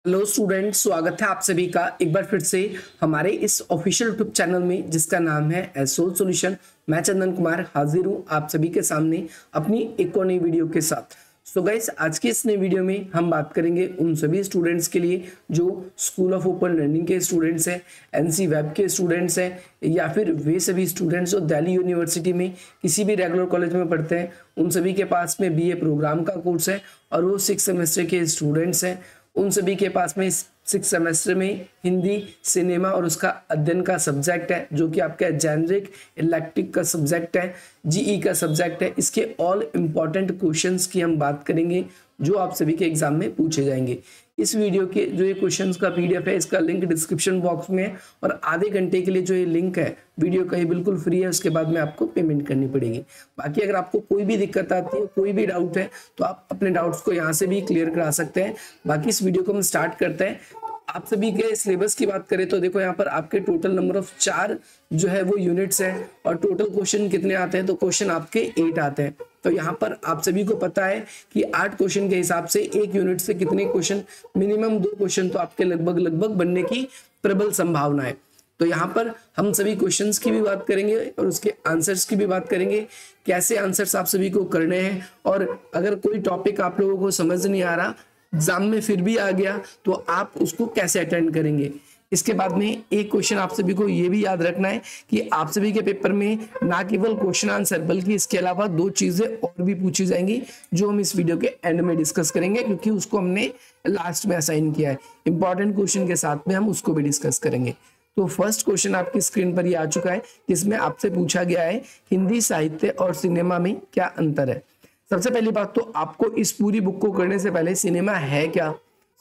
Hello student, स्वागत है आप सभी का एक बार फिर से हमारे इस ऑफिशियल यूट्यूब चैनल में जिसका नाम है एसोल सॉल्यूशन। मैं चंदन कुमार हाजिर हूँ आप सभी के सामने अपनी एक और नई वीडियो के साथ। सो गाइस, आज की इस नई वीडियो में हम बात करेंगे उन सभी स्टूडेंट्स के लिए जो स्कूल ऑफ ओपन लर्निंग के स्टूडेंट्स हैं, एनसी वेब के स्टूडेंट्स हैं, या फिर वे सभी स्टूडेंट्स जो दिल्ली यूनिवर्सिटी में किसी भी रेगुलर कॉलेज में पढ़ते हैं। उन सभी के पास में बीए प्रोग्राम का कोर्स है और वो 6 सेमेस्टर के स्टूडेंट्स हैं। उन सभी के पास में 6 सेमेस्टर में हिंदी, सिनेमा और उसका अध्ययन का सब्जेक्ट है, जो कि आपका जेनरिक इलेक्टिव का सब्जेक्ट है, जीई का सब्जेक्ट है। इसके ऑल इम्पॉर्टेंट क्वेश्चंस की हम बात करेंगे जो आप सभी के एग्जाम में पूछे जाएंगे। इस वीडियो के जो ये क्वेश्चंस का पीडीएफ है, इसका लिंक डिस्क्रिप्शन बॉक्स में है और आधे घंटे के लिए जो ये लिंक है वीडियो का, ये बिल्कुल फ्री है। उसके बाद में आपको पेमेंट करनी पड़ेगी। बाकी अगर आपको कोई भी दिक्कत आती है, कोई भी डाउट है, तो आप अपने डाउट्स को यहाँ से भी क्लियर करा सकते हैं। बाकी इस वीडियो को हम स्टार्ट करते हैं। आप सभी के सिलेबस की बात करें तो देखो यहाँ पर आपके टोटल नंबर ऑफ 4 जो है वो यूनिट्स हैं और टोटल क्वेश्चन कितने आते हैं, तो क्वेश्चन आपके 8 आते हैं। तो यहाँ पर आप सभी को पता है कि 8 क्वेश्चन के हिसाब से एक यूनिट से कितने क्वेश्चन, मिनिमम 2 क्वेश्चन तो आपके लगभग बनने की प्रबल संभावना है। तो यहाँ पर हम सभी क्वेश्चंस की भी बात करेंगे और उसके आंसर्स की भी बात करेंगे, कैसे आंसर्स आप सभी को करने हैं। और अगर कोई टॉपिक आप लोगों को समझ नहीं आ रहा, एग्जाम में फिर भी आ गया, तो आप उसको कैसे अटेंड करेंगे। इसके बाद में एक क्वेश्चन आप सभी को ये भी याद रखना है कि आप सभी के पेपर में ना केवल क्वेश्चन आंसर बल्कि इसके अलावा 2 चीजें और भी पूछी जाएंगी जो हम इस वीडियो के एंड में डिस्कस करेंगे, क्योंकि उसको हमने लास्ट में असाइन किया है। इंपॉर्टेंट क्वेश्चन के साथ में हम उसको भी डिस्कस करेंगे। तो फर्स्ट क्वेश्चन आपकी स्क्रीन पर ये आ चुका है, जिसमें आपसे पूछा गया है हिंदी साहित्य और सिनेमा में क्या अंतर है। सबसे पहली बात तो आपको इस पूरी बुक को करने से पहले सिनेमा है क्या,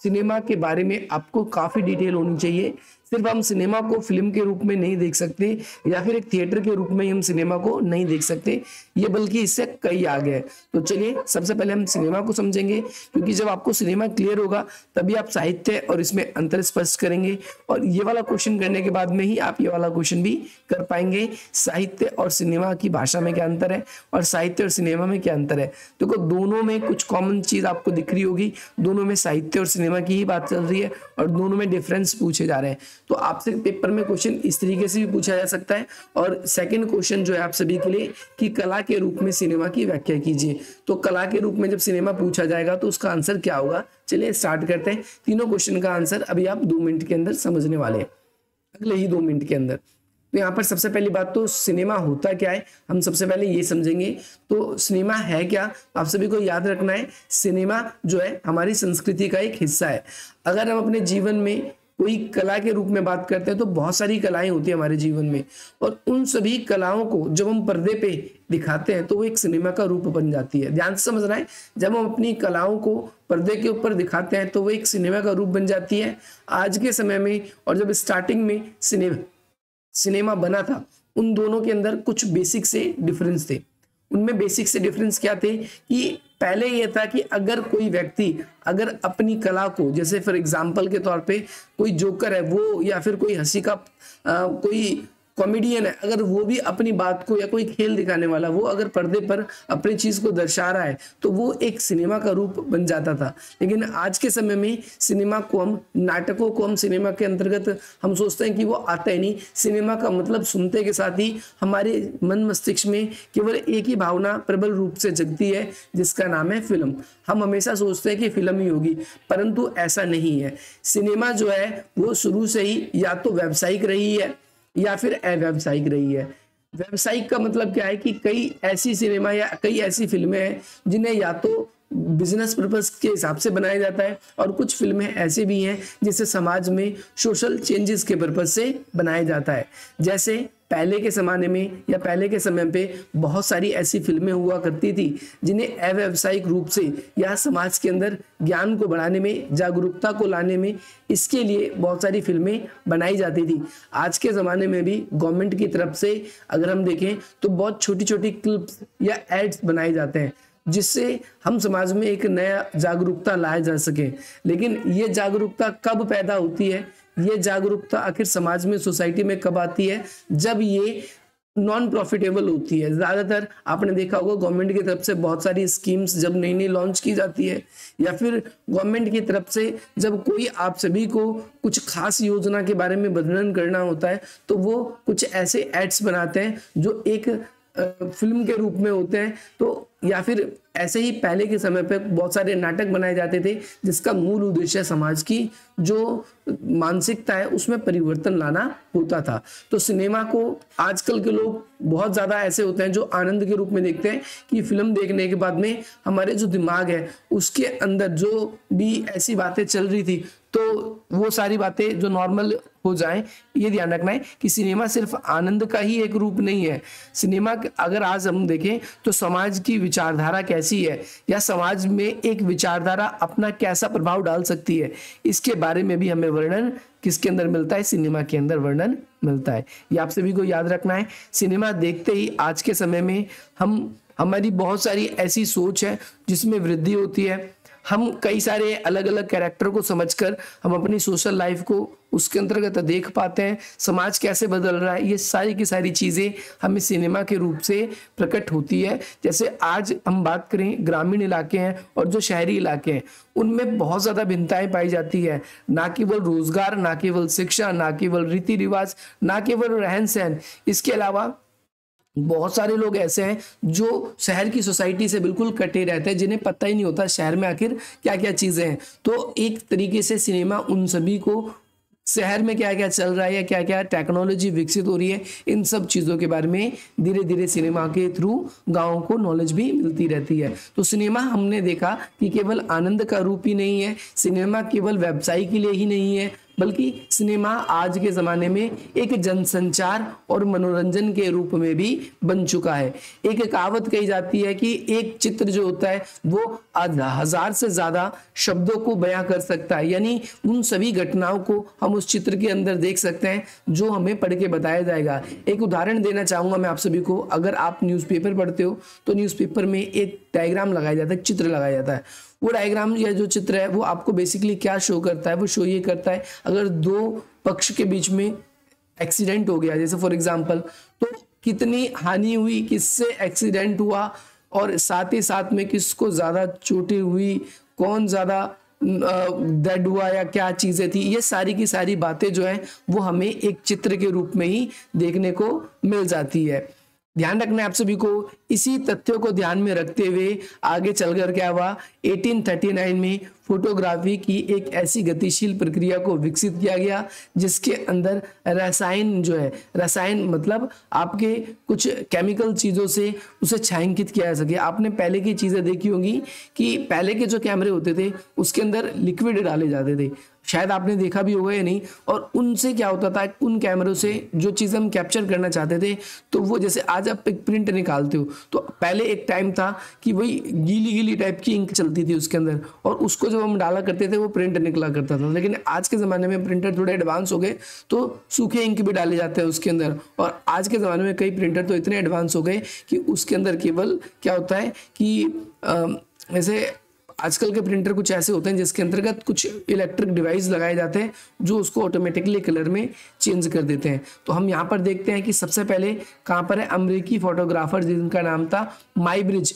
सिनेमा के बारे में आपको काफी डिटेल होनी चाहिए। सिर्फ हम सिनेमा को फिल्म के रूप में नहीं देख सकते या फिर एक थिएटर के रूप में हम सिनेमा को नहीं देख सकते, ये बल्कि इससे कई आगे है। तो चलिए सबसे पहले हम सिनेमा को समझेंगे, क्योंकि जब आपको सिनेमा क्लियर होगा तभी आप साहित्य और इसमें अंतर स्पष्ट करेंगे। और ये वाला क्वेश्चन करने के बाद में ही आप ये वाला क्वेश्चन भी कर पाएंगे, साहित्य और सिनेमा की भाषा में क्या अंतर है और साहित्य और सिनेमा में क्या अंतर है। देखो दोनों में कुछ कॉमन चीज आपको दिख रही होगी, दोनों में साहित्य और सिनेमा की ही बात चल रही है और दोनों में डिफरेंस पूछे जा रहे हैं। तो आपसे पेपर में क्वेश्चन इस तरीके से भी पूछा जा सकता है। और सेकंड क्वेश्चन जो है आप सभी के लिए कि कला के रूप में सिनेमा की व्याख्या कीजिए। तो कला के रूप में जब सिनेमा पूछा जाएगा तो उसका आंसर क्या होगा, चलिए स्टार्ट करते हैं। तीनों क्वेश्चन का आंसर अभी आप 2 मिनट के अंदर समझने वाले हैं, अगले ही 2 मिनट के अंदर। तो यहाँ पर सबसे पहली बात तो सिनेमा होता क्या है, हम सबसे पहले ये समझेंगे। तो सिनेमा है क्या, आप सभी को याद रखना है, सिनेमा जो है हमारी संस्कृति का एक हिस्सा है। अगर हम अपने जीवन में कोई कला के रूप में बात करते हैं तो बहुत सारी कलाएं होती है हमारे जीवन में, और उन सभी कलाओं को जब हम पर्दे पे दिखाते हैं तो वो एक सिनेमा का रूप बन जाती है। ध्यान से समझना है, जब हम अपनी कलाओं को पर्दे के ऊपर दिखाते हैं तो वो एक सिनेमा का रूप बन जाती है। आज के समय में और जब स्टार्टिंग में सिनेमा बना था, उन दोनों के अंदर कुछ बेसिक से डिफरेंस थे। उनमें बेसिक से डिफरेंस क्या थे कि पहले ये था कि अगर कोई व्यक्ति अगर अपनी कला को, जैसे फॉर एग्जांपल के तौर पे कोई जोकर है वो, या फिर कोई हंसी का कोई कॉमेडियन है, अगर वो भी अपनी बात को, या कोई खेल दिखाने वाला वो अगर पर्दे पर अपनी चीज को दर्शा रहा है तो वो एक सिनेमा का रूप बन जाता था। लेकिन आज के समय में सिनेमा को हम, नाटकों को हम सिनेमा के अंतर्गत हम सोचते हैं कि वो आता ही नहीं। सिनेमा का मतलब सुनते के साथ ही हमारे मन मस्तिष्क में केवल एक ही भावना प्रबल रूप से जगती है, जिसका नाम है फिल्म। हम हमेशा सोचते हैं कि फिल्म ही होगी, परंतु ऐसा नहीं है। सिनेमा जो है वो शुरू से ही या तो व्यावसायिक रही है या फिर अव्यावसायिक रही है। व्यावसायिक का मतलब क्या है कि कई ऐसी सिनेमा या कई ऐसी फिल्में हैं जिन्हें या तो बिजनेस पर्पस के हिसाब से बनाया जाता है, और कुछ फिल्में ऐसे भी हैं जिसे समाज में सोशल चेंजेस के पर्पस से बनाया जाता है। जैसे पहले के ज़माने में या पहले के समय पे बहुत सारी ऐसी फिल्में हुआ करती थी जिन्हें अव्यावसायिक रूप से या समाज के अंदर ज्ञान को बढ़ाने में, जागरूकता को लाने में, इसके लिए बहुत सारी फिल्में बनाई जाती थी। आज के ज़माने में भी गवर्नमेंट की तरफ से अगर हम देखें तो बहुत छोटी छोटी क्लिप्स या एड्स बनाए जाते हैं, जिससे हम समाज में एक नया जागरूकता लाया जा सके। लेकिन ये जागरूकता कब पैदा होती है, ये जागरूकता आखिर समाज में, सोसाइटी में कब आती है, जब ये नॉन प्रॉफिटेबल होती है। ज़्यादातर आपने देखा होगा गवर्नमेंट की तरफ से बहुत सारी स्कीम्स जब नई नई लॉन्च की जाती है, या फिर गवर्नमेंट की तरफ से जब कोई आप सभी को कुछ खास योजना के बारे में वर्णन करना होता है, तो वो कुछ ऐसे एड्स बनाते हैं जो एक फिल्म के रूप में होते हैं। तो या फिर ऐसे ही पहले के समय पे बहुत सारे नाटक बनाए जाते थे जिसका मूल उद्देश्य समाज की जो मानसिकता है उसमें परिवर्तन लाना होता था। तो सिनेमा को आजकल के लोग बहुत ज्यादा ऐसे होते हैं जो आनंद के रूप में देखते हैं कि फिल्म देखने के बाद में हमारे जो दिमाग है उसके अंदर जो भी ऐसी बातें चल रही थी तो वो सारी बातें जो नॉर्मल हो जाएं। ये ध्यान रखना है कि सिनेमा सिर्फ आनंद का ही एक रूप नहीं है। सिनेमा अगर आज हम देखें तो समाज की विचारधारा कैसी है या समाज में एक विचारधारा अपना कैसा प्रभाव डाल सकती है, इसके बारे में भी हमें वर्णन किसके अंदर मिलता है, सिनेमा के अंदर वर्णन मिलता है। ये आप सभी को याद रखना है। सिनेमा देखते ही आज के समय में हमारी बहुत सारी ऐसी सोच है जिसमें वृद्धि होती है। हम कई सारे अलग अलग कैरेक्टर को समझकर हम अपनी सोशल लाइफ को उसके अंतर्गत देख पाते हैं, समाज कैसे बदल रहा है, ये सारी की सारी चीज़ें हमें सिनेमा के रूप से प्रकट होती है। जैसे आज हम बात करें ग्रामीण इलाके हैं और जो शहरी इलाके हैं उनमें बहुत ज़्यादा भिन्नताएं पाई जाती है। ना केवल रोजगार, ना केवल शिक्षा, ना केवल रीति रिवाज, ना केवल रहन सहन, इसके अलावा बहुत सारे लोग ऐसे हैं जो शहर की सोसाइटी से बिल्कुल कटे रहते हैं, जिन्हें पता ही नहीं होता शहर में आखिर क्या क्या चीजें हैं। तो एक तरीके से सिनेमा उन सभी को शहर में क्या क्या चल रहा है या क्या क्या टेक्नोलॉजी विकसित हो रही है, इन सब चीज़ों के बारे में धीरे धीरे सिनेमा के थ्रू गाँव को नॉलेज भी मिलती रहती है। तो सिनेमा हमने देखा कि केवल आनंद का रूप ही नहीं है, सिनेमा केवल व्यवसाय के लिए ही नहीं है, बल्कि सिनेमा आज के ज़माने में एक जनसंचार और मनोरंजन के रूप में भी बन चुका है। एक कहावत कही जाती है कि एक चित्र जो होता है वो 1000 से ज़्यादा शब्दों को बयां कर सकता है, यानी उन सभी घटनाओं को हम उस चित्र के अंदर देख सकते हैं जो हमें पढ़ के बताया जाएगा। एक उदाहरण देना चाहूँगा मैं आप सभी को। अगर आप न्यूज़पेपर पढ़ते हो तो न्यूज़पेपर में एक डायग्राम लगाया जाता है, चित्र लगाया जाता है। वो डायग्राम या जो चित्र है वो आपको बेसिकली क्या शो करता है, वो शो ये करता है अगर दो पक्ष के बीच में एक्सीडेंट हो गया, जैसे फॉर एग्जांपल, तो कितनी हानि हुई, किससे एक्सीडेंट हुआ और साथ ही साथ में किसको ज़्यादा चोटें हुई, कौन ज़्यादा डेड हुआ या क्या चीज़ें थी, ये सारी की सारी बातें जो है वो हमें एक चित्र के रूप में ही देखने को मिल जाती है। ध्यान रखना है आप सभी को। इसी तथ्यों को ध्यान में रखते हुए आगे चलकर क्या हुआ, 1839 में फोटोग्राफी की एक ऐसी गतिशील प्रक्रिया को विकसित किया गया जिसके अंदर रसायन जो है, रसायन मतलब आपके कुछ केमिकल चीज़ों से उसे छायांकित किया जा सके। आपने पहले की चीज़ें देखी होंगी कि पहले के जो कैमरे होते थे उसके अंदर लिक्विड डाले जाते थे, शायद आपने देखा भी होगा या नहीं। और उनसे क्या होता था, उन कैमरों से जो चीज़ हम कैप्चर करना चाहते थे तो वो, जैसे आज आप एक प्रिंट निकालते हो तो पहले एक टाइम था कि वही गीली गीली टाइप की इंक चलती थी उसके अंदर, और उसको जब हम डाला करते थे वो प्रिंट निकला करता था। लेकिन आज के ज़माने में प्रिंटर थोड़े एडवांस हो गए तो सूखे इंक भी डाले जाते हैं उसके अंदर। और आज के ज़माने में कई प्रिंटर तो इतने एडवांस हो गए कि उसके अंदर केवल क्या होता है कि ऐसे आजकल के प्रिंटर कुछ ऐसे होते हैं जिसके अंतर्गत कुछ इलेक्ट्रिक डिवाइस लगाए जाते हैं जो उसको ऑटोमेटिकली कलर में चेंज कर देते हैं। तो हम यहाँ पर देखते हैं कि सबसे पहले कहाँ पर है, अमेरिकी फोटोग्राफर जिनका नाम था माइब्रिज,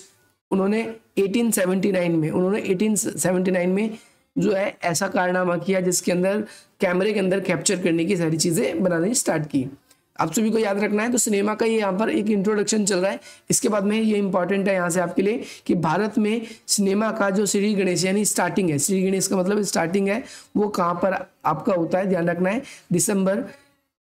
उन्होंने 1879 में जो है ऐसा कारनामा किया जिसके अंदर कैमरे के अंदर कैप्चर करने की सारी चीज़ें बनानी स्टार्ट की। आप सभी को याद रखना है। तो सिनेमा का ये यहाँ पर एक इंट्रोडक्शन चल रहा है। इसके बाद में ये इंपॉर्टेंट है यहाँ से आपके लिए कि भारत में सिनेमा का जो श्री गणेश यानी स्टार्टिंग है, श्री गणेश का मतलब स्टार्टिंग है, वो कहाँ पर आपका होता है, ध्यान रखना है। दिसंबर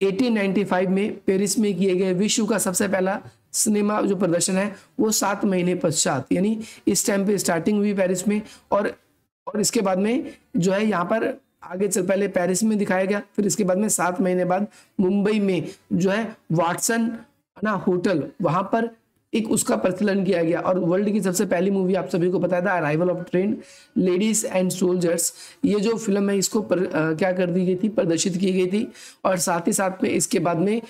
1895 में पेरिस में किए गए विश्व का सबसे पहला सिनेमा जो प्रदर्शन है वो 7 महीने पश्चात, यानी इस टाइम पे स्टार्टिंग हुई पेरिस में। और इसके बाद में जो है यहाँ पर आगे चल, पहले पेरिस में दिखाया गया, फिर इसके बाद में 7 महीने बाद मुंबई में जो है वाटसन ना होटल, वहां पर एक उसका प्रचलन किया गया। और वर्ल्ड की सबसे पहली मूवी आप सभी को पता था arrival of train ladies and soldiers, ये जो फिल्म है इसको क्या कर दी गई थी, प्रदर्शित की गई थी। और साथ ही साथ में इसके बाद में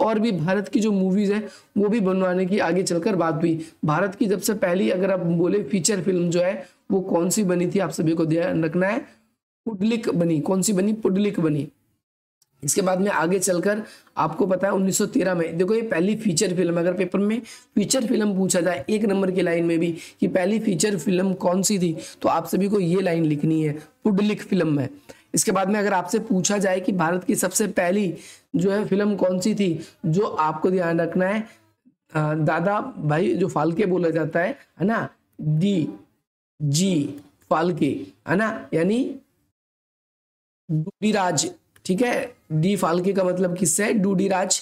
और भी भारत की जो मूवीज है वो भी बनवाने की आगे चलकर बात हुई। भारत की सबसे पहली अगर आप बोले फीचर फिल्म जो है वो कौन सी बनी थी, आप सभी को ध्यान रखना है, पुडलिक बनी। कौन सी बनी, पुडलिक बनी। इसके बाद में आगे चलकर आपको पता है 1913 में, देखो ये पहली फीचर फिल्म, अगर पेपर में फीचर फिल्म पूछा जाए 1 नंबर की लाइन में भी कि पहली फीचर फिल्म कौन सी थी, तो आप सभी को ये लाइन लिखनी है, पुडलिक फिल्म है। इसके बाद में अगर आपसे पूछा जाए कि भारत की सबसे पहली जो है फिल्म कौन सी थी, जो आपको ध्यान रखना है दादा भाई जो फाल्के बोला जाता है ना, जी फाल्के, है ना, यानी डूडीराज, ठीक है, डी फाल्के का मतलब किससे है, डूडीराज,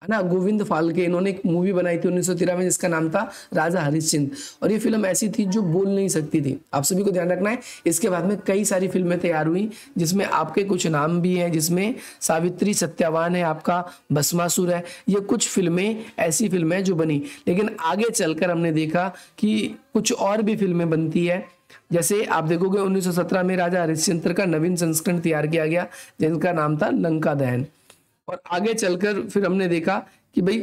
है ना, गोविंद फाल्के, इन्होंने एक मूवी बनाई थी 1913 में जिसका नाम था राजा हरिश्चंद्र, और ये फिल्म ऐसी थी जो बोल नहीं सकती थी, आप सभी को ध्यान रखना है। इसके बाद में कई सारी फिल्में तैयार हुई जिसमें आपके कुछ नाम भी हैं, जिसमें सावित्री सत्यवान है, आपका भस्मासुर है, ये कुछ फिल्में ऐसी फिल्में जो बनी। लेकिन आगे चलकर हमने देखा कि कुछ और भी फिल्में बनती है, जैसे आप देखोगे 1917 में राजा हरिश्चंद्र का नवीन संस्करण तैयार किया गया जिनका नाम था लंका दहन। और आगे चलकर फिर हमने देखा कि भाई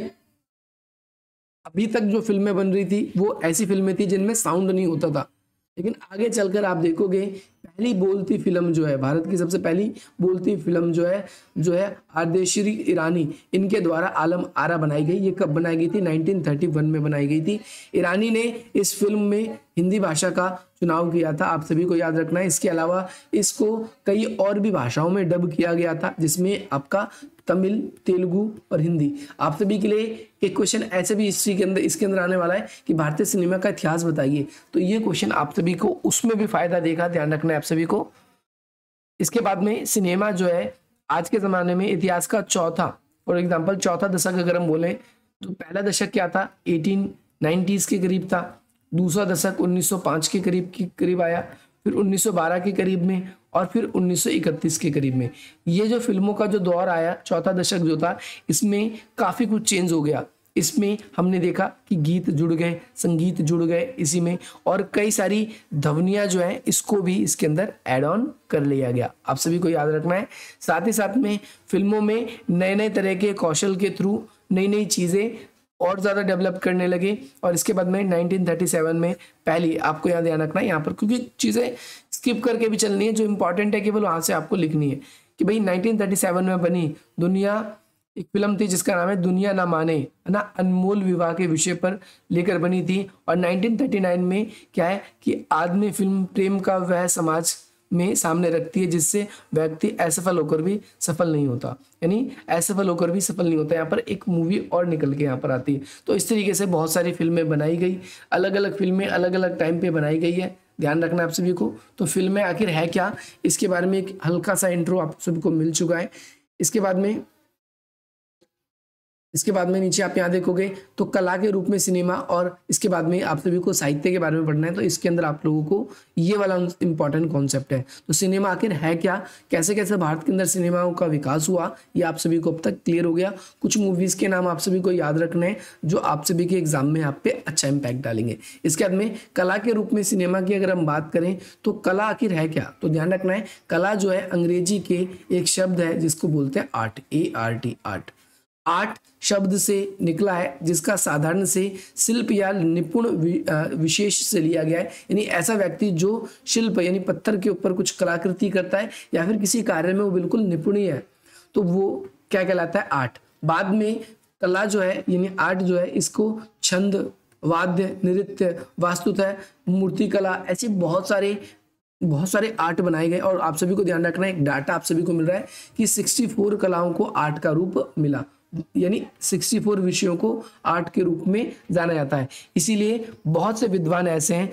अभी तक जो फिल्में बन रही थी वो ऐसी फिल्में थी जिनमें साउंड नहीं होता था, लेकिन आगे चलकर आप देखोगे पहली बोलती फिल्म जो है, भारत की सबसे पहली बोलती फिल्म जो है आरदेश्वरी ईरानी, इनके द्वारा आलम आरा बनाई गई। ये कब बनाई गई थी, 1931 में बनाई गई थी। ईरानी ने इस फिल्म में हिंदी भाषा का चुनाव किया था, आप सभी को याद रखना है। इसके अलावा इसको कई और भी भाषाओं में डब किया गया था, जिसमें आपका तमिल, तेलुगु और हिंदी। आप सभी के लिए एक क्वेश्चन ऐसे भी हिस्ट्री के अंदर इसके अंदर आने वाला है कि भारतीय सिनेमा का इतिहास बताइए, तो ये क्वेश्चन आप सभी को उसमें भी फायदा देगा, ध्यान रखना है आप सभी को। इसके बाद में सिनेमा जो है आज के जमाने में इतिहास का चौथा, फॉर एग्जाम्पल चौथा दशक अगर हम बोले तो पहला दशक क्या था, 1890s के करीब था, दूसरा दशक 1905 के करीब आया, फिर 1912 के करीब में, और फिर 1931 के करीब में। ये जो फिल्मों का जो दौर आया, चौथा दशक जो था, इसमें काफ़ी कुछ चेंज हो गया। इसमें हमने देखा कि गीत जुड़ गए, संगीत जुड़ गए इसी में, और कई सारी ध्वनियाँ जो है इसको भी इसके अंदर ऐड ऑन कर लिया गया, आप सभी को याद रखना है। साथ ही साथ में फिल्मों में नए नए तरह के कौशल के थ्रू नई नई चीज़ें और ज़्यादा डेवलप करने लगे। और इसके बाद में 1937 में पहली, आपको यहाँ ध्यान रखना है यहाँ पर, क्योंकि चीज़ें स्किप करके भी चलनी है, जो इंपॉर्टेंट है केवल वहाँ से आपको लिखनी है कि भाई 1937 में बनी दुनिया, एक फिल्म थी जिसका नाम है दुनिया ना माने, है ना, अनमोल विवाह के विषय पर लेकर बनी थी। और 1939 में क्या है कि आदमी फिल्म प्रेम का वह समाज में सामने रखती है जिससे व्यक्ति असफल होकर भी सफल नहीं होता, यानी असफल होकर भी सफल नहीं होता। यहाँ पर एक मूवी और निकल के यहाँ पर आती है। तो इस तरीके से बहुत सारी फिल्में बनाई गई, अलग अलग फिल्में अलग अलग टाइम पे बनाई गई है, ध्यान रखना आप सभी को। तो फिल्में आखिर है क्या, इसके बारे में एक हल्का सा इंट्रो आप सभी को मिल चुका है। इसके बाद में नीचे आप यहाँ देखोगे तो कला के रूप में सिनेमा, और इसके बाद में आप सभी को साहित्य के बारे में पढ़ना है। तो इसके अंदर आप लोगों को ये वाला इंपॉर्टेंट कॉन्सेप्ट है। तो सिनेमा आखिर है क्या, कैसे कैसे भारत के अंदर सिनेमाओं का विकास हुआ, ये आप सभी को अब तक क्लियर हो गया। कुछ मूवीज़ के नाम आप सभी को याद रखने हैं जो आप सभी के एग्जाम में आप पे अच्छा इम्पैक्ट डालेंगे। इसके बाद में कला के रूप में सिनेमा की अगर हम बात करें तो कला आखिर है क्या, तो ध्यान रखना है कला जो है अंग्रेजी के एक शब्द है जिसको बोलते हैं आर्ट, ART, आर्ट। आर्ट शब्द से निकला है जिसका साधारण से शिल्प या निपुण विशेष से लिया गया है, यानी ऐसा व्यक्ति जो शिल्प यानी पत्थर के ऊपर कुछ कलाकृति करता है या फिर किसी कार्य में वो बिल्कुल निपुण है, तो वो क्या कहलाता है, आर्ट। बाद में कला जो है यानी आर्ट जो है इसको छंद, वाद्य, नृत्य, वास्तुतः, मूर्तिकला, ऐसे बहुत सारे आर्ट बनाए गए। और आप सभी को ध्यान रखना है, एक डाटा आप सभी को मिल रहा है कि 64 कलाओं को आर्ट का रूप मिला, यानी 64 विषयों को आर्ट के रूप में जाना जाता है। इसीलिए बहुत से विद्वान ऐसे हैं,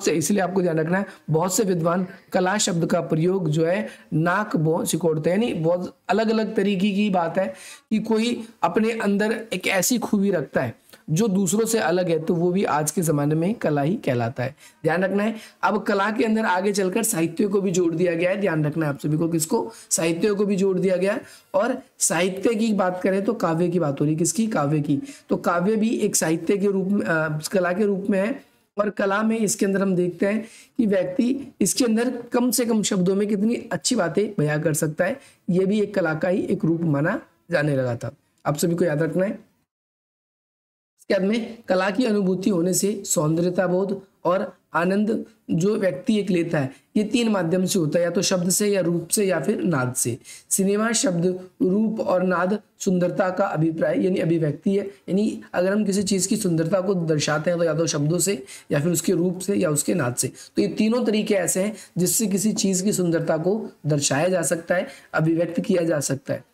इसलिए आपको ध्यान रखना है, बहुत से विद्वान कला शब्द का प्रयोग जो है नाक बो सिकोड़ते हैं, यानी बहुत अलग अलग तरीके की बात है कि कोई अपने अंदर एक ऐसी खूबी रखता है जो दूसरों से अलग है, तो वो भी आज के ज़माने में कला ही कहलाता है, ध्यान रखना है। अब कला के अंदर आगे चलकर साहित्य को भी जोड़ दिया गया है, ध्यान रखना है आप सभी को, किसको, साहित्य को भी जोड़ दिया गया है। और साहित्य की बात करें तो काव्य की बात हो रही है, किसकी, काव्य की। तो काव्य भी एक साहित्य के रूप में, कला के रूप में है। और कला में इसके अंदर हम देखते हैं कि व्यक्ति इसके अंदर कम से कम शब्दों में कितनी अच्छी बातें बयां कर सकता है, यह भी एक कला का ही एक रूप माना जाने लगा था, आप सभी को याद रखना है। इसके बाद में कला की अनुभूति होने से सौंदर्यता बोध और आनंद जो व्यक्ति एक लेता है ये 3 माध्यम से होता है, या तो शब्द से या रूप से या फिर नाद से। सिनेमा शब्द, रूप और नाद सुंदरता का अभिप्राय यानी अभिव्यक्ति है। यानी अगर हम किसी चीज़ की सुंदरता को दर्शाते हैं तो या तो शब्दों से या फिर उसके रूप से या उसके नाद से। तो ये तीनों तरीके ऐसे हैं जिससे किसी चीज़ की सुंदरता को दर्शाया जा सकता है, अभिव्यक्त किया जा सकता है।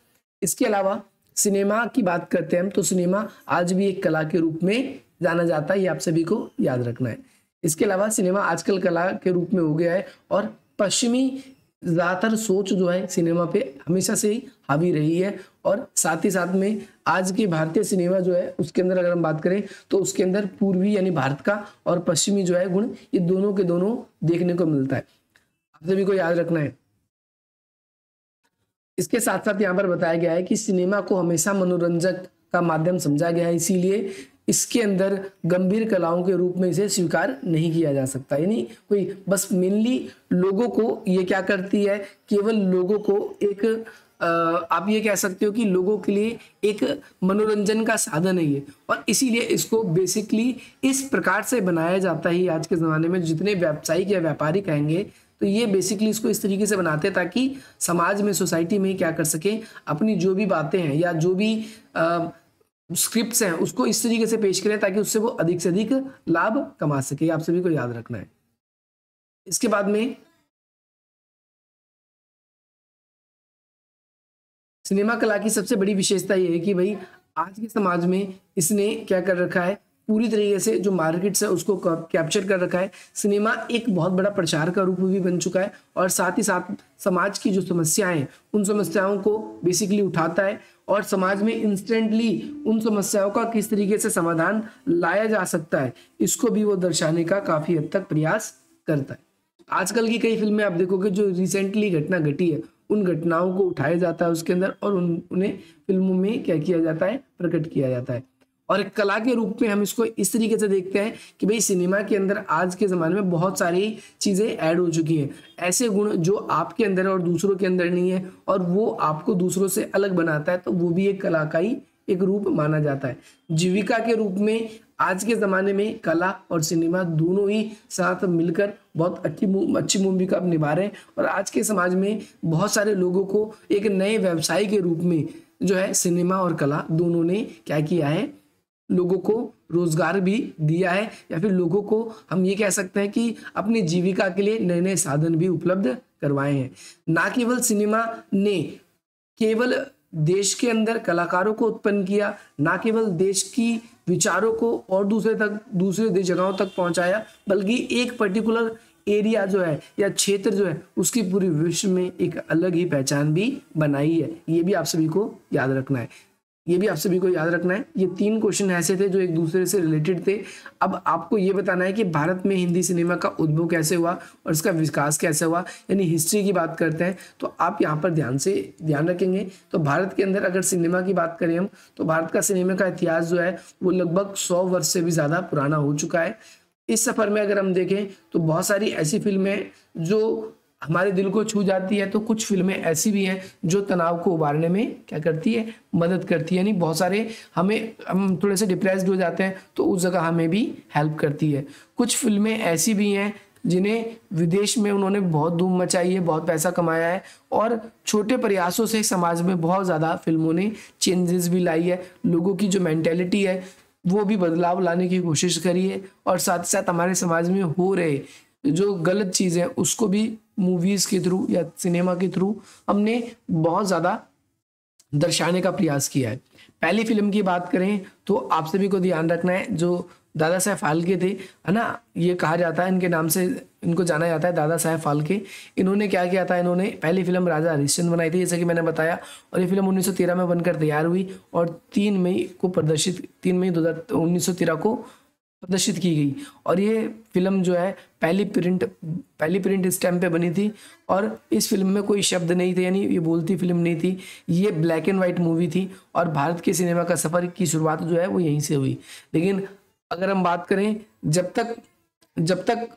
इसके अलावा सिनेमा की बात करते हैं हम, तो सिनेमा आज भी एक कला के रूप में जाना जाता है, ये आप सभी को याद रखना है। इसके अलावा सिनेमा आजकल कला के रूप में हो गया है और पश्चिमी ज़्यादातर सोच जो है सिनेमा पे हमेशा से ही हावी रही है। और साथ ही साथ में आज के भारतीय सिनेमा जो है उसके अंदर अगर हम बात करें तो उसके अंदर पूर्वी यानी भारत का और पश्चिमी जो है गुण, ये दोनों के दोनों देखने को मिलता है, आप सभी को याद रखना है। इसके साथ साथ यहाँ पर बताया गया है कि सिनेमा को हमेशा मनोरंजक का माध्यम समझा गया है, इसीलिए इसके अंदर गंभीर कलाओं के रूप में इसे स्वीकार नहीं किया जा सकता। यानी कोई बस मेनली लोगों को ये क्या करती है, केवल लोगों को एक आप ये कह सकते हो कि लोगों के लिए एक मनोरंजन का साधन है ये, और इसीलिए इसको बेसिकली इस प्रकार से बनाया जाता है। आज के ज़माने में जितने व्यावसायिक या व्यापारी कहेंगे तो ये बेसिकली इसको इस तरीके से बनाते हैं ताकि समाज में, सोसाइटी में क्या कर सके, अपनी जो भी बातें हैं या जो भी स्क्रिप्ट्स हैं उसको इस तरीके से पेश करें ताकि उससे वो अधिक से अधिक लाभ कमा सके। आप सभी को याद रखना है। इसके बाद में सिनेमा कला की सबसे बड़ी विशेषता ये है कि भाई आज के समाज में इसने क्या कर रखा है, पूरी तरीके से जो मार्केट्स है उसको कैप्चर कर रखा है। सिनेमा एक बहुत बड़ा प्रचार का रूप भी बन चुका है और साथ ही साथ समाज की जो समस्याएं हैं उन समस्याओं को बेसिकली उठाता है और समाज में इंस्टेंटली उन समस्याओं का किस तरीके से समाधान लाया जा सकता है इसको भी वो दर्शाने का काफी हद तक प्रयास करता है। आजकल की कई फिल्में आप देखोगे जो रिसेंटली घटना घटी है उन घटनाओं को उठाया जाता है उसके अंदर और उन्हें फिल्मों में क्या किया जाता है, प्रकट किया जाता है। और एक कला के रूप में हम इसको इस तरीके से देखते हैं कि भाई सिनेमा के अंदर आज के ज़माने में बहुत सारी चीज़ें ऐड हो चुकी हैं, ऐसे गुण जो आपके अंदर है और दूसरों के अंदर नहीं है और वो आपको दूसरों से अलग बनाता है, तो वो भी एक कला का ही एक रूप माना जाता है। जीविका के रूप में आज के ज़माने में कला और सिनेमा दोनों ही साथ मिलकर बहुत अच्छी भूमिका निभा रहे हैं और आज के समाज में बहुत सारे लोगों को एक नए व्यवसाय के रूप में जो है सिनेमा और कला दोनों ने क्या किया है, लोगों को रोजगार भी दिया है या फिर लोगों को हम ये कह सकते हैं कि अपनी जीविका के लिए नए नए साधन भी उपलब्ध करवाए हैं। ना केवल सिनेमा ने केवल देश के अंदर कलाकारों को उत्पन्न किया, ना केवल देश की विचारों को और दूसरे जगहों तक पहुंचाया, बल्कि एक पर्टिकुलर एरिया जो है या क्षेत्र जो है उसकी पूरी विश्व में एक अलग ही पहचान भी बनाई है। ये भी आप सभी को याद रखना है। ये 3 क्वेश्चन ऐसे थे जो एक दूसरे से रिलेटेड थे। अब आपको ये बताना है कि भारत में हिंदी सिनेमा का उद्भव कैसे हुआ और इसका विकास कैसे हुआ, यानी हिस्ट्री की बात करते हैं तो आप यहाँ पर ध्यान रखेंगे। तो भारत के अंदर अगर सिनेमा की बात करें हम तो भारत का सिनेमा का इतिहास जो है वो लगभग 100 वर्ष से भी ज़्यादा पुराना हो चुका है। इस सफ़र में अगर हम देखें तो बहुत सारी ऐसी फिल्में जो हमारे दिल को छू जाती है, तो कुछ फिल्में ऐसी भी हैं जो तनाव को उबारने में क्या करती है, मदद करती है। यानी बहुत सारे हम थोड़े से डिप्रेस्ड हो जाते हैं तो उस जगह हमें भी हेल्प करती है। कुछ फिल्में ऐसी भी हैं जिन्हें विदेश में उन्होंने बहुत धूम मचाई है, बहुत पैसा कमाया है और छोटे प्रयासों से समाज में बहुत ज़्यादा फिल्मों ने चेंजेस भी लाई है। लोगों की जो मेंटेलिटी है वो भी बदलाव लाने की कोशिश करी है और साथ ही साथ हमारे समाज में हो रहे जो गलत चीज़ है उसको भी मूवीज़ के थ्रू या सिनेमा के थ्रू हमने बहुत ज़्यादा दर्शाने का प्रयास किया है। पहली फिल्म की बात करें तो आप सभी को ध्यान रखना है जो दादा साहेब फाल्के थे, है ना, ये कहा जाता है इनके नाम से इनको जाना जाता है, दादा साहेब फाल्के। इन्होंने क्या किया था, इन्होंने पहली फिल्म राजा हरिश्चंद्र बनाई थी जैसे कि मैंने बताया और ये फिल्म 1913 में बनकर तैयार हुई और 3 मई 1913 को प्रदर्शित की गई। और ये फिल्म जो है पहली प्रिंट इस टाइम पे बनी थी और इस फिल्म में कोई शब्द नहीं थे, यानी ये बोलती फिल्म नहीं थी, ये ब्लैक एंड वाइट मूवी थी और भारत के सिनेमा का सफ़र की शुरुआत जो है वो यहीं से हुई। लेकिन अगर हम बात करें जब तक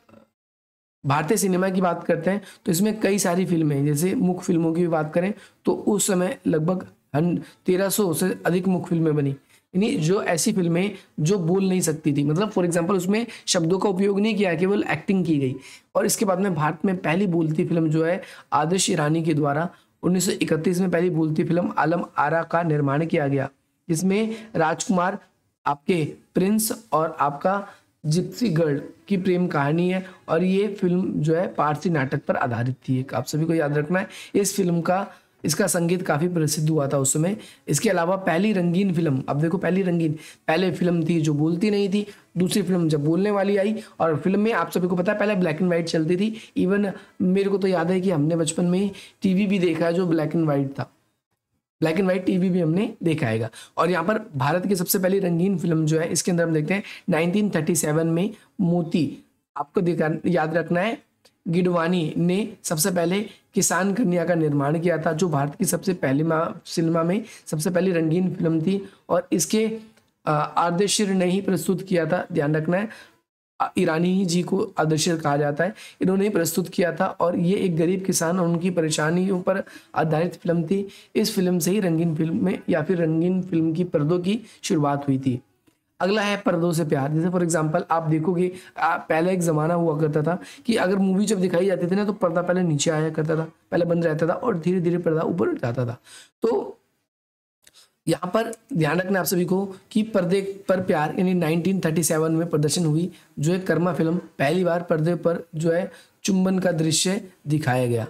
भारतीय सिनेमा की बात करते हैं तो इसमें कई सारी फिल्में हैं। जैसे मुख्य फिल्मों की भी बात करें तो उस समय लगभग 1300 से अधिक मुख्य फिल्में बनी। यानी जो ऐसी फिल्में जो बोल नहीं सकती थी, मतलब फॉर एग्जांपल उसमें शब्दों का उपयोग नहीं किया, केवल एक्टिंग की गई। और इसके बाद में भारत में पहली बोलती फिल्म जो है आदर्श ईरानी के द्वारा 1931 में पहली बोलती फिल्म आलम आरा का निर्माण किया गया, जिसमें राजकुमार, आपके प्रिंस और आपका जिप्सी गर्ल की प्रेम कहानी है। और ये फिल्म जो है पारसी नाटक पर आधारित थी, आप सभी को याद रखना है। इस फिल्म का इसका संगीत काफ़ी प्रसिद्ध हुआ था उस समय। इसके अलावा पहली रंगीन फिल्म, अब देखो पहली रंगीन, पहले फिल्म थी जो बोलती नहीं थी, दूसरी फिल्म जब बोलने वाली आई। और फिल्म में आप सभी को पता है पहले ब्लैक एंड वाइट चलती थी। इवन मेरे को तो याद है कि हमने बचपन में टीवी भी देखा है जो ब्लैक एंड वाइट था, ब्लैक एंड वाइट टीवी भी हमने देखा हैगा। और यहाँ पर भारत की सबसे पहली रंगीन फिल्म जो है, इसके अंदर हम देखते हैं 1937 में मोती, आपको याद रखना है, गिडवानी ने सबसे पहले किसान कन्या का निर्माण किया था, जो भारत की सबसे पहली सिनेमा में सबसे पहली रंगीन फिल्म थी। और इसके आर्देशिर ने ही प्रस्तुत किया था, ध्यान रखना है, ईरानी जी को आदर्श कहा जाता है, इन्होंने ही प्रस्तुत किया था। और ये एक गरीब किसान और उनकी परेशानियों पर आधारित फिल्म थी। इस फिल्म से ही रंगीन फिल्म में या फिर रंगीन फिल्म की पर्दों की शुरुआत हुई थी। अगला है पर्दों से प्यार। जैसे फॉर एग्जांपल आप देखोगे, पहले एक ज़माना हुआ करता था कि अगर मूवी जब दिखाई जाती थी ना तो पर्दा पहले नीचे आया करता था, पहले बंद रहता था और धीरे धीरे पर्दा ऊपर जाता था। तो यहाँ पर ध्यान रखना आप सभी को कि पर्दे पर प्यार यानी 1937 में प्रदर्शन हुई, जो है कर्मा फिल्म, पहली बार पर्दे पर जो है चुंबन का दृश्य दिखाया गया,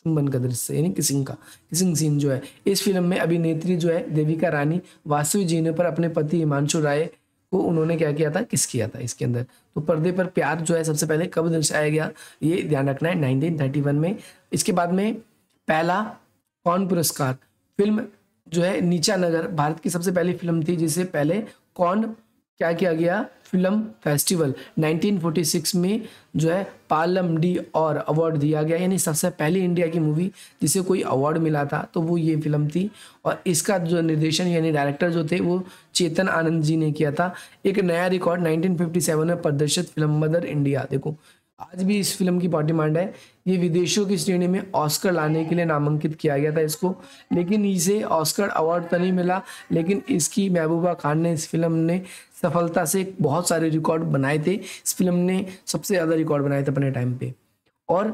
चुंबन का दृश्य यानी किसिंग सीन जो है। इस फिल्म में अभिनेत्री जो है देविका रानी वास्तविक जीने पर अपने पति हिमांशु राय को उन्होंने क्या किया था, किस किया था इसके अंदर। तो पर्दे पर प्यार जो है सबसे पहले कब दर्शाया गया, ये ध्यान रखना है, 1931 में। इसके बाद में पहला कौन पुरस्कार फिल्म जो है नीचा नगर भारत की सबसे पहली फिल्म थी, जिसे पहले कौन क्या किया गया, फिल्म फेस्टिवल 1946 में जो है पालम डी और अवार्ड दिया गया, यानी सबसे पहली इंडिया की मूवी जिसे कोई अवार्ड मिला था तो वो ये फिल्म थी। और इसका जो निर्देशन यानी डायरेक्टर जो थे वो चेतन आनंद जी ने किया था। एक नया रिकॉर्ड 1957 में प्रदर्शित फिल्म मदर इंडिया, देखो आज भी इस फिल्म की बहुत डिमांड है। ये विदेशों की श्रेणी में ऑस्कर लाने के लिए नामांकित किया गया था इसको, लेकिन इसे ऑस्कर अवार्ड तो नहीं मिला। लेकिन इसकी महबूबा खान ने, इस फिल्म ने सफलता से बहुत सारे रिकॉर्ड बनाए थे। इस फिल्म ने सबसे ज़्यादा रिकॉर्ड बनाए थे अपने टाइम पे। और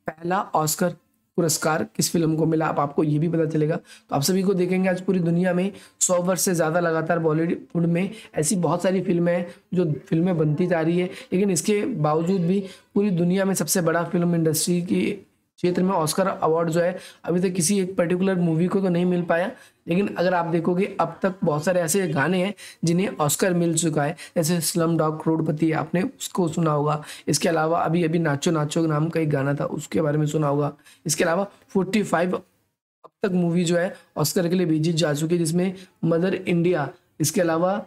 पहला ऑस्कर पुरस्कार किस फिल्म को मिला, अब आपको ये भी पता चलेगा। तो आप सभी को देखेंगे आज पूरी दुनिया में 100 वर्ष से ज़्यादा लगातार बॉलीवुड में ऐसी बहुत सारी फिल्में हैं जो फिल्में बनती जा रही है, लेकिन इसके बावजूद भी पूरी दुनिया में सबसे बड़ा फिल्म इंडस्ट्री की क्षेत्र में ऑस्कर अवार्ड जो है अभी तक किसी एक पर्टिकुलर मूवी को तो नहीं मिल पाया। लेकिन अगर आप देखोगे अब तक बहुत सारे ऐसे गाने हैं जिन्हें ऑस्कर मिल चुका है, जैसे स्लम डॉग करोड़पति, आपने उसको सुना होगा। इसके अलावा अभी अभी नाचो नाचो नाम का एक गाना था, उसके बारे में सुना होगा। इसके अलावा 45 अब तक मूवी जो है ऑस्कर के लिए भेजी जा चुकी है, जिसमें मदर इंडिया, इसके अलावा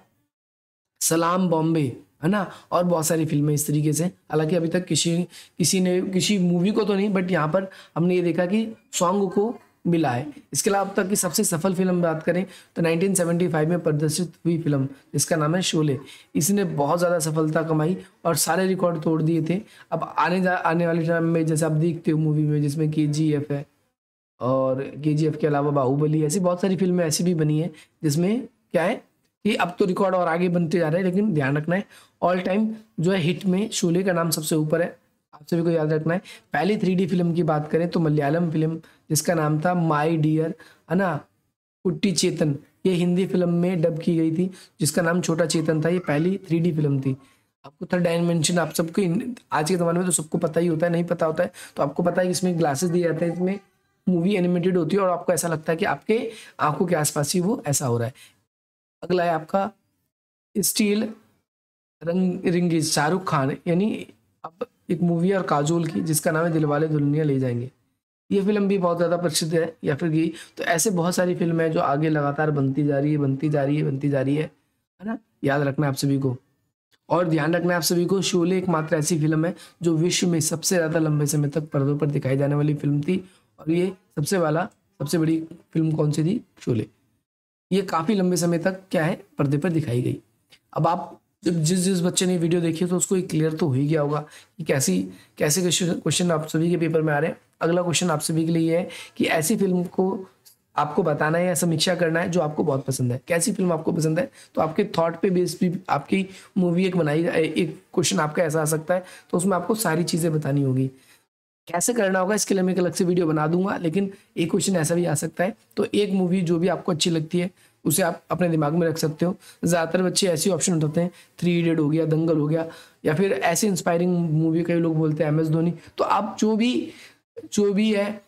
सलाम बॉम्बे, है ना, और बहुत सारी फिल्में इस तरीके से। हालांकि अभी तक किसी मूवी को तो नहीं, बट यहाँ पर हमने ये देखा कि सॉन्ग को मिला है। इसके अलावा अब तक की सबसे सफल फिल्म बात करें तो 1975 में प्रदर्शित हुई फिल्म जिसका नाम है शोले, इसने बहुत ज़्यादा सफलता कमाई और सारे रिकॉर्ड तोड़ दिए थे। अब आने वाले टाइम में जैसे आप देखते हो मूवी में, जिसमें KGF है और KGF के अलावा बाहुबली, ऐसी बहुत सारी फिल्में ऐसी भी बनी है जिसमें क्या है कि अब तो रिकॉर्ड और आगे बनते जा रहे हैं। लेकिन ध्यान रखना है ऑल टाइम जो है हिट में शोले का नाम सबसे ऊपर है, आप सभी को याद रखना है। पहली 3D फिल्म की बात करें तो मलयालम फिल्म जिसका नाम था माई डियर, है ना, कुट्टी चेतन, ये हिंदी फिल्म में डब की गई थी जिसका नाम छोटा चेतन था। ये पहली 3D फिल्म थी। आपको थर्ड डायमेंशन आप सबको आज के ज़माने में तो सबको पता ही होता है, नहीं पता होता है तो आपको पता है कि इसमें ग्लासेस दिए जाते हैं, इसमें मूवी एनिमेटेड होती है और आपको ऐसा लगता है कि आपके आंखों के आसपास ही वो ऐसा हो रहा है। अगला है आपका स्टील रिंगीज, शाहरुख खान, यानी अब एक मूवी और काजोल की जिसका नाम है दिलवाले दुल्हनिया ले जाएंगे। ये फिल्म भी बहुत ज़्यादा प्रसिद्ध है या फिर की। तो ऐसे बहुत सारी फिल्में हैं जो आगे लगातार बनती जा रही है ना, याद रखना है आप सभी को। और ध्यान रखना है आप सभी को, शोले एकमात्र ऐसी फिल्म है जो विश्व में सबसे ज़्यादा लंबे समय तक पर्दों पर दिखाई जाने वाली फिल्म थी। और ये सबसे बड़ी फिल्म कौन सी थी, शोले। ये काफ़ी लंबे समय तक क्या है पर्दे पर दिखाई गई। अब आप जब जिस बच्चे ने वीडियो देखी तो उसको क्लियर तो हो ही गया होगा कि कैसे क्वेश्चन आप सभी के पेपर में आ रहे हैं। अगला क्वेश्चन आप सभी के लिए है कि ऐसी फिल्म को आपको बताना है या समीक्षा करना है जो आपको बहुत पसंद है। कैसी फिल्म आपको पसंद है, तो आपके थॉट पे बेस भी आपकी मूवी एक बनाई, एक क्वेश्चन आपका ऐसा आ सकता है, तो उसमें आपको सारी चीज़ें बतानी होगी। कैसे करना होगा इसके लिए मैं एक अलग से वीडियो बना दूंगा, लेकिन एक क्वेश्चन ऐसा भी आ सकता है। तो एक मूवी जो भी आपको अच्छी लगती है उसे आप अपने दिमाग में रख सकते हो। ज़्यादातर बच्चे ऐसे ऑप्शन उठाते हैं, 3 इडियट हो गया, दंगल हो गया, या फिर ऐसे इंस्पायरिंग मूवी कई लोग बोलते हैं MS धोनी। तो आप जो भी है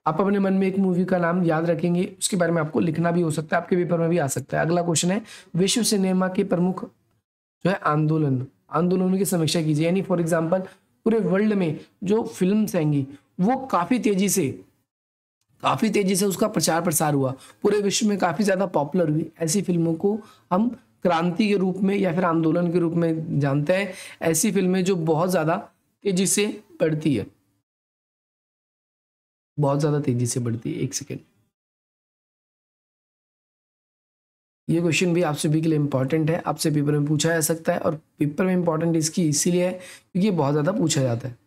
आप अपने मन में एक मूवी का नाम याद रखेंगे, उसके बारे में आपको लिखना भी हो सकता है, आपके पेपर में भी आ सकता है। अगला क्वेश्चन है, विश्व सिनेमा के प्रमुख जो है आंदोलनों की समीक्षा कीजिए। यानी फॉर एग्जांपल पूरे वर्ल्ड में जो फिल्म्स आएंगी वो काफ़ी तेजी से उसका प्रचार प्रसार हुआ, पूरे विश्व में काफ़ी ज़्यादा पॉपुलर हुई। ऐसी फिल्मों को हम क्रांति के रूप में या फिर आंदोलन के रूप में जानते हैं। ऐसी फिल्में जो बहुत ज़्यादा तेजी से बढ़ती है, बहुत ज़्यादा तेजी से बढ़ती है। एक सेकेंड, ये क्वेश्चन भी आप सभी के लिए इंपॉर्टेंट है, आपसे पेपर में पूछा जा सकता है, और पेपर में इंपॉर्टेंट इसकी इसीलिए है क्योंकि ये बहुत ज़्यादा पूछा जाता है।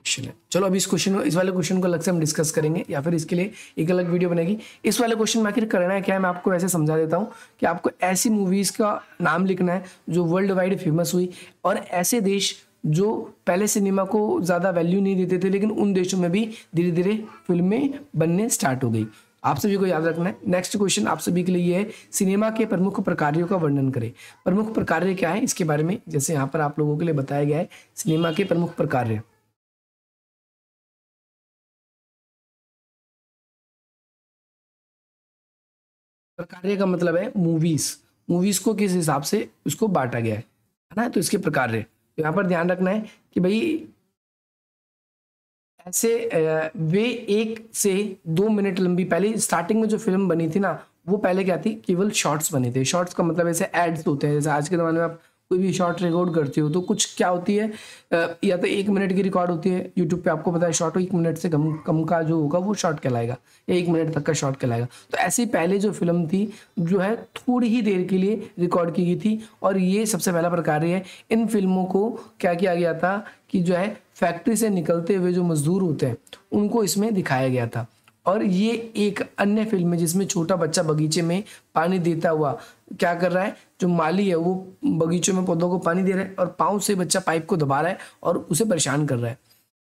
क्वेश्चन है, चलो अभी इस वाले क्वेश्चन को अलग से हम डिस्कस करेंगे, या फिर इसके लिए एक अलग वीडियो बनेगी। इस वाले क्वेश्चन में आखिर करना है क्या है, मैं आपको ऐसे समझा देता हूँ कि आपको ऐसी मूवीज का नाम लिखना है जो वर्ल्ड वाइड फेमस हुई, और ऐसे देश जो पहले सिनेमा को ज़्यादा वैल्यू नहीं देते थे, लेकिन उन देशों में भी धीरे धीरे फिल्में बनने स्टार्ट हो गई। आप सभी को याद रखना है। नेक्स्ट क्वेश्चन आप सभी के लिए ये है, सिनेमा के प्रमुख प्रकारों का वर्णन करें। प्रमुख प्रकार क्या है इसके बारे में जैसे यहाँ पर आप लोगों के लिए बताया गया है, सिनेमा के प्रमुख प्रकार। प्रकार्य का मतलब है मूवीज को किस हिसाब से उसको बांटा गया है ना, तो इसके प्रकार्य। तो यहाँ पर ध्यान रखना है कि भाई ऐसे वे 1 से 2 मिनट लंबी, पहले स्टार्टिंग में जो फिल्म बनी थी ना वो पहले क्या थी, केवल शॉर्ट्स बने थे। शॉर्ट्स का मतलब ऐसे एड्स होते हैं, जैसे आज के ज़माने में आप कोई भी शॉर्ट रिकॉर्ड करते हो तो कुछ क्या होती है, या तो 1 मिनट की रिकॉर्ड होती है। यूट्यूब पे आपको पता है शॉर्ट 1 मिनट से कम कम का जो होगा वो शॉर्ट कहलाएगा, या 1 मिनट तक का शॉर्ट कहलाएगा। तो ऐसे पहले जो फिल्म थी जो है थोड़ी ही देर के लिए रिकॉर्ड की गई थी, और ये सबसे पहला प्रकार है। इन फिल्मों को क्या किया गया था कि जो है फैक्ट्री से निकलते हुए जो मजदूर होते हैं उनको इसमें दिखाया गया था। और ये एक अन्य फिल्म है जिसमें छोटा बच्चा बगीचे में पानी देता हुआ क्या कर रहा है, जो माली है वो बगीचों में पौधों को पानी दे रहा है, और पाँव से बच्चा पाइप को दबा रहा है और उसे परेशान कर रहा है।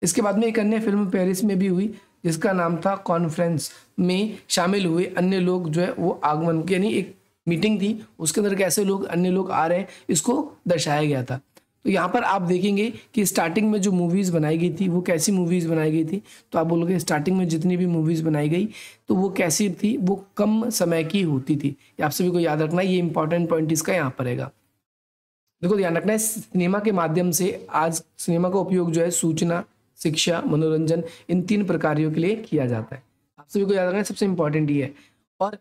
इसके बाद में एक अन्य फिल्म पेरिस में भी हुई जिसका नाम था कॉन्फ्रेंस, में शामिल हुए अन्य लोग जो है वो आगमन, यानी एक मीटिंग थी उसके अंदर कैसे लोग अन्य लोग आ रहे हैं इसको दर्शाया गया था। तो यहाँ पर आप देखेंगे कि स्टार्टिंग में जो मूवीज़ बनाई गई थी वो कैसी मूवीज़ बनाई गई थी, तो आप बोलोगे स्टार्टिंग में जितनी भी मूवीज़ बनाई गई तो वो कैसी थी, वो कम समय की होती थी। ये आप सभी को याद रखना है, ये इंपॉर्टेंट पॉइंट इसका यहाँ पर रहेगा। देखो ध्यान रखना है, सिनेमा के माध्यम से आज सिनेमा का उपयोग जो है सूचना, शिक्षा, मनोरंजन, इन 3 प्रकारों के लिए किया जाता है। आप सभी को याद रखना है, सबसे इंपॉर्टेंट ये है। और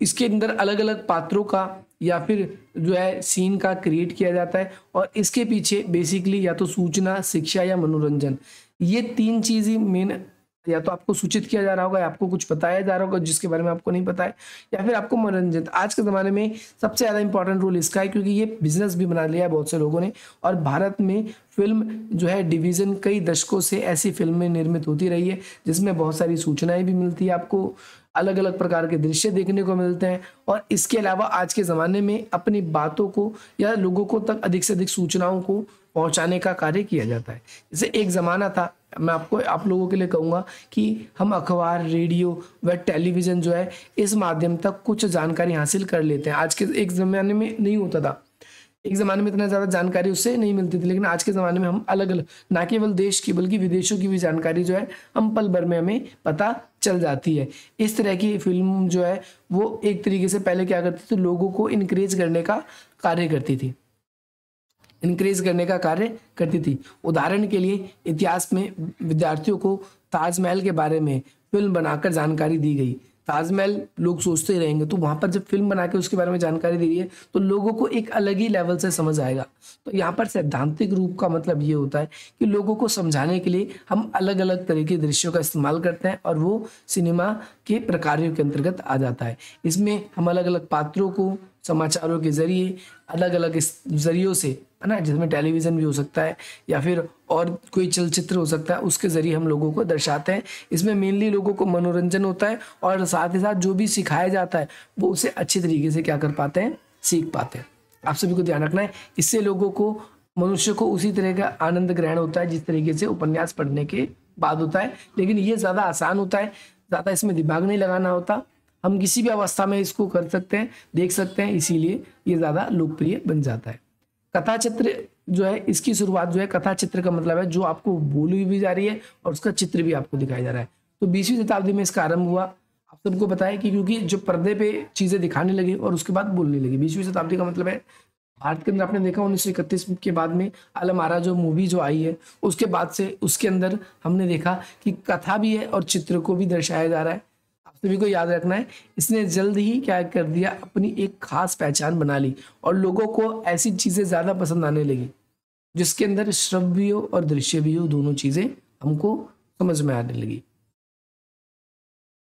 इसके अंदर अलग अलग पात्रों का या फिर जो है सीन का क्रिएट किया जाता है, और इसके पीछे बेसिकली या तो सूचना, शिक्षा या मनोरंजन, ये 3 चीज़ ही मेन, या तो आपको सूचित किया जा रहा होगा या आपको कुछ बताया जा रहा होगा जिसके बारे में आपको नहीं पता है, या फिर आपको मनोरंजन। आज के ज़माने में सबसे ज़्यादा इंपॉर्टेंट रोल इसका है क्योंकि ये बिजनेस भी बना लिया है बहुत से लोगों ने, और भारत में फिल्म जो है डिवीज़न कई दशकों से ऐसी फिल्में निर्मित होती रही है जिसमें बहुत सारी सूचनाएं भी मिलती है, आपको अलग अलग प्रकार के दृश्य देखने को मिलते हैं, और इसके अलावा आज के ज़माने में अपनी बातों को या लोगों को तक अधिक से अधिक सूचनाओं को पहुंचाने का कार्य किया जाता है। जैसे एक ज़माना था, मैं आपको आप लोगों के लिए कहूँगा कि हम अखबार, रेडियो व टेलीविज़न जो है इस माध्यम तक कुछ जानकारी हासिल कर लेते हैं। आज के एक ज़माने में नहीं होता था, एक ज़माने में इतना ज़्यादा जानकारी उससे नहीं मिलती थी, लेकिन आज के ज़माने में हम अलग अलग ना केवल देश की बल्कि विदेशों की भी जानकारी जो है हम पल भर में हमें पता चल जाती है। इस तरह की फिल्म जो है वो एक तरीके से पहले क्या करती थी, लोगों को इनकरेज करने का कार्य करती थी। उदाहरण के लिए इतिहास में विद्यार्थियों को ताजमहल के बारे में फिल्म बनाकर जानकारी दी गई। ताजमहल लोग सोचते ही रहेंगे, तो वहाँ पर जब फिल्म बना के उसके बारे में जानकारी दी रही है तो लोगों को एक अलग ही लेवल से समझ आएगा। तो यहाँ पर सैद्धांतिक रूप का मतलब ये होता है कि लोगों को समझाने के लिए हम अलग अलग तरह के दृश्यों का इस्तेमाल करते हैं, और वो सिनेमा के प्रकारों के अंतर्गत आ जाता है। इसमें हम अलग अलग पात्रों को, समाचारों के जरिए, अलग अलग जरियों से, है ना, जिसमें टेलीविज़न भी हो सकता है या फिर और कोई चलचित्र हो सकता है, उसके ज़रिए हम लोगों को दर्शाते हैं। इसमें मेनली लोगों को मनोरंजन होता है और साथ ही साथ जो भी सिखाया जाता है वो उसे अच्छी तरीके से क्या कर पाते हैं, सीख पाते हैं। आप सभी को ध्यान रखना है, इससे लोगों को, मनुष्य को उसी तरह का आनंद ग्रहण होता है जिस तरीके से उपन्यास पढ़ने के बाद होता है। लेकिन ये ज़्यादा आसान होता है, ज़्यादा इसमें दिमाग नहीं लगाना होता, हम किसी भी अवस्था में इसको कर सकते हैं, देख सकते हैं, इसीलिए ये ज़्यादा लोकप्रिय बन जाता है। कथा चित्र जो है, इसकी शुरुआत जो है, कथा चित्र का मतलब है जो आपको बोली भी जा रही है और उसका चित्र भी आपको दिखाया जा रहा है। तो 20वीं शताब्दी में इसका आरंभ हुआ। आप सबको पता है कि क्योंकि जो पर्दे पे चीज़ें दिखाने लगी और उसके बाद बोलने लगी। 20वीं शताब्दी का मतलब है भारत के अंदर आपने देखा 1931 के बाद में अलमारा जो मूवी जो आई है, उसके बाद से उसके अंदर हमने देखा कि कथा भी है और चित्र को भी दर्शाया जा रहा है। आप सभी को याद रखना है, इसने जल्द ही क्या कर दिया, अपनी एक खास पहचान बना ली और लोगों को ऐसी चीज़ें ज़्यादा पसंद आने लगी जिसके अंदर श्रव्य भी हो और दृश्य भी हो, दोनों चीज़ें हमको समझ में आने लगी।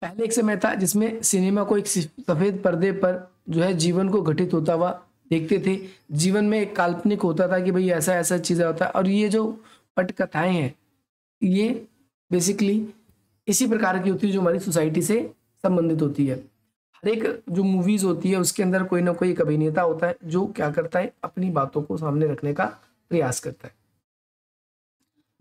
पहले एक समय था जिसमें सिनेमा को एक सफ़ेद पर्दे पर जो है जीवन को घटित होता हुआ देखते थे। जीवन में एक काल्पनिक होता था कि भाई ऐसा ऐसा चीज़ें होता है, और ये जो पटकथाएं हैं ये बेसिकली इसी प्रकार की होती है जो हमारी सोसाइटी से संबंधित होती है। हर एक जो मूवीज़ होती है उसके अंदर कोई ना कोई एक अभिनेता होता है जो क्या करता है, अपनी बातों को सामने रखने का प्रयास करता है।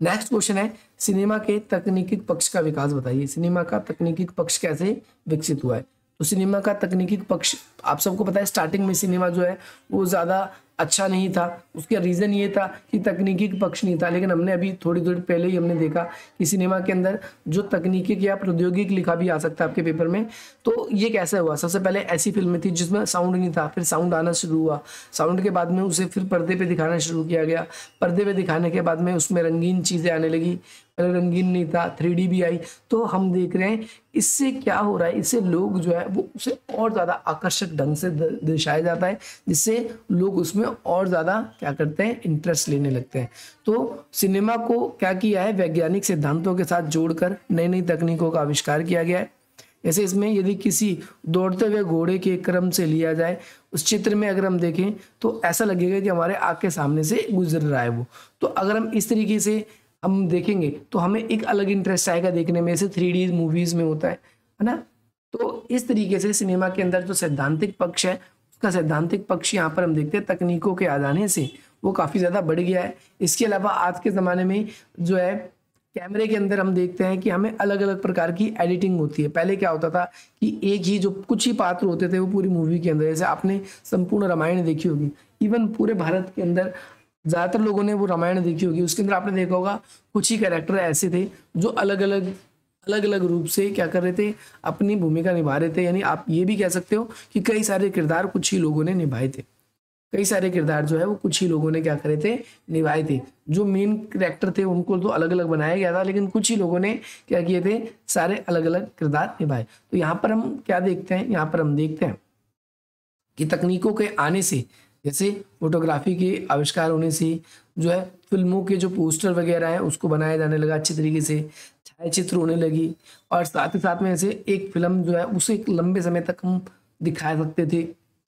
नेक्स्ट क्वेश्चन है, सिनेमा के तकनीकी पक्ष का विकास बताइए। सिनेमा का तकनीकी पक्ष कैसे विकसित हुआ है? तो सिनेमा का तकनीकी पक्ष आप सबको पता है, स्टार्टिंग में सिनेमा जो है वो ज़्यादा अच्छा नहीं था। उसका रीज़न ये था कि तकनीकी पक्ष नहीं था। लेकिन हमने अभी थोड़ी देर पहले ही हमने देखा कि सिनेमा के अंदर जो तकनीकी या प्रौद्योगिक लिखा भी आ सकता है आपके पेपर में। तो ये कैसे हुआ? सबसे पहले ऐसी फिल्में थी जिसमें साउंड नहीं था, फिर साउंड आना शुरू हुआ। साउंड के बाद में उसे फिर पर्दे पे दिखाना शुरू किया गया। पर्दे पे दिखाने के बाद में उसमें रंगीन चीज़ें आने लगी। पहले रंगीन नहीं था, 3D भी आई। तो हम देख रहे हैं इससे क्या हो रहा है, इससे लोग जो है वो उसे और ज़्यादा आकर्षक ढंग से दर्शाया जाता है, जिससे लोग उसमें और ज़्यादा क्या करते हैं, इंटरेस्ट लेने लगते हैं। तो सिनेमा को क्या किया है, वैज्ञानिक सिद्धांतों के साथ जोड़कर नई नई तकनीकों का आविष्कार किया गया है। जैसे इसमें यदि किसी दौड़ते हुए घोड़े के क्रम से लिया जाए, उस चित्र में अगर हम देखें तो ऐसा लगेगा कि हमारे आँख के सामने से गुजर रहा है वो। तो अगर हम इस तरीके से हम देखेंगे तो हमें एक अलग इंटरेस्ट आएगा देखने में, जैसे 3D मूवीज़ में होता है ना। तो इस तरीके से सिनेमा के अंदर जो सैद्धांतिक पक्ष है, उसका सैद्धांतिक पक्ष यहाँ पर हम देखते हैं तकनीकों के आ जाने से वो काफ़ी ज़्यादा बढ़ गया है। इसके अलावा आज के ज़माने में जो है कैमरे के अंदर हम देखते हैं कि हमें अलग अलग प्रकार की एडिटिंग होती है। पहले क्या होता था कि एक ही जो कुछ ही पात्र होते थे वो पूरी मूवी के अंदर, जैसे आपने संपूर्ण रामायण देखी होगी, इवन पूरे भारत के अंदर ज़्यादातर लोगों ने वो रामायण देखी होगी। उसके अंदर आपने देखा होगा कुछ ही कैरेक्टर ऐसे थे जो अलग अलग रूप से क्या कर रहे थे, अपनी भूमिका निभा रहे थे। यानी आप ये भी कह सकते हो कि कई सारे किरदार कुछ ही लोगों ने निभाए थे। कई सारे किरदार जो है वो कुछ ही लोगों ने क्या करे थे, निभाए थे। जो मेन कैरेक्टर थे उनको तो अलग अलग बनाया गया था, लेकिन कुछ ही लोगों ने क्या किए थे, सारे अलग अलग किरदार निभाए। तो यहाँ पर हम क्या देखते हैं, यहाँ पर हम देखते हैं कि तकनीकों के आने से, जैसे फोटोग्राफी के आविष्कार होने से जो है फिल्मों के जो पोस्टर वगैरह हैं उसको बनाया जाने लगा अच्छी तरीके से, छायाचित्र होने लगी, और साथ ही साथ में ऐसे एक फिल्म जो है उसे एक लंबे समय तक हम दिखा सकते थे,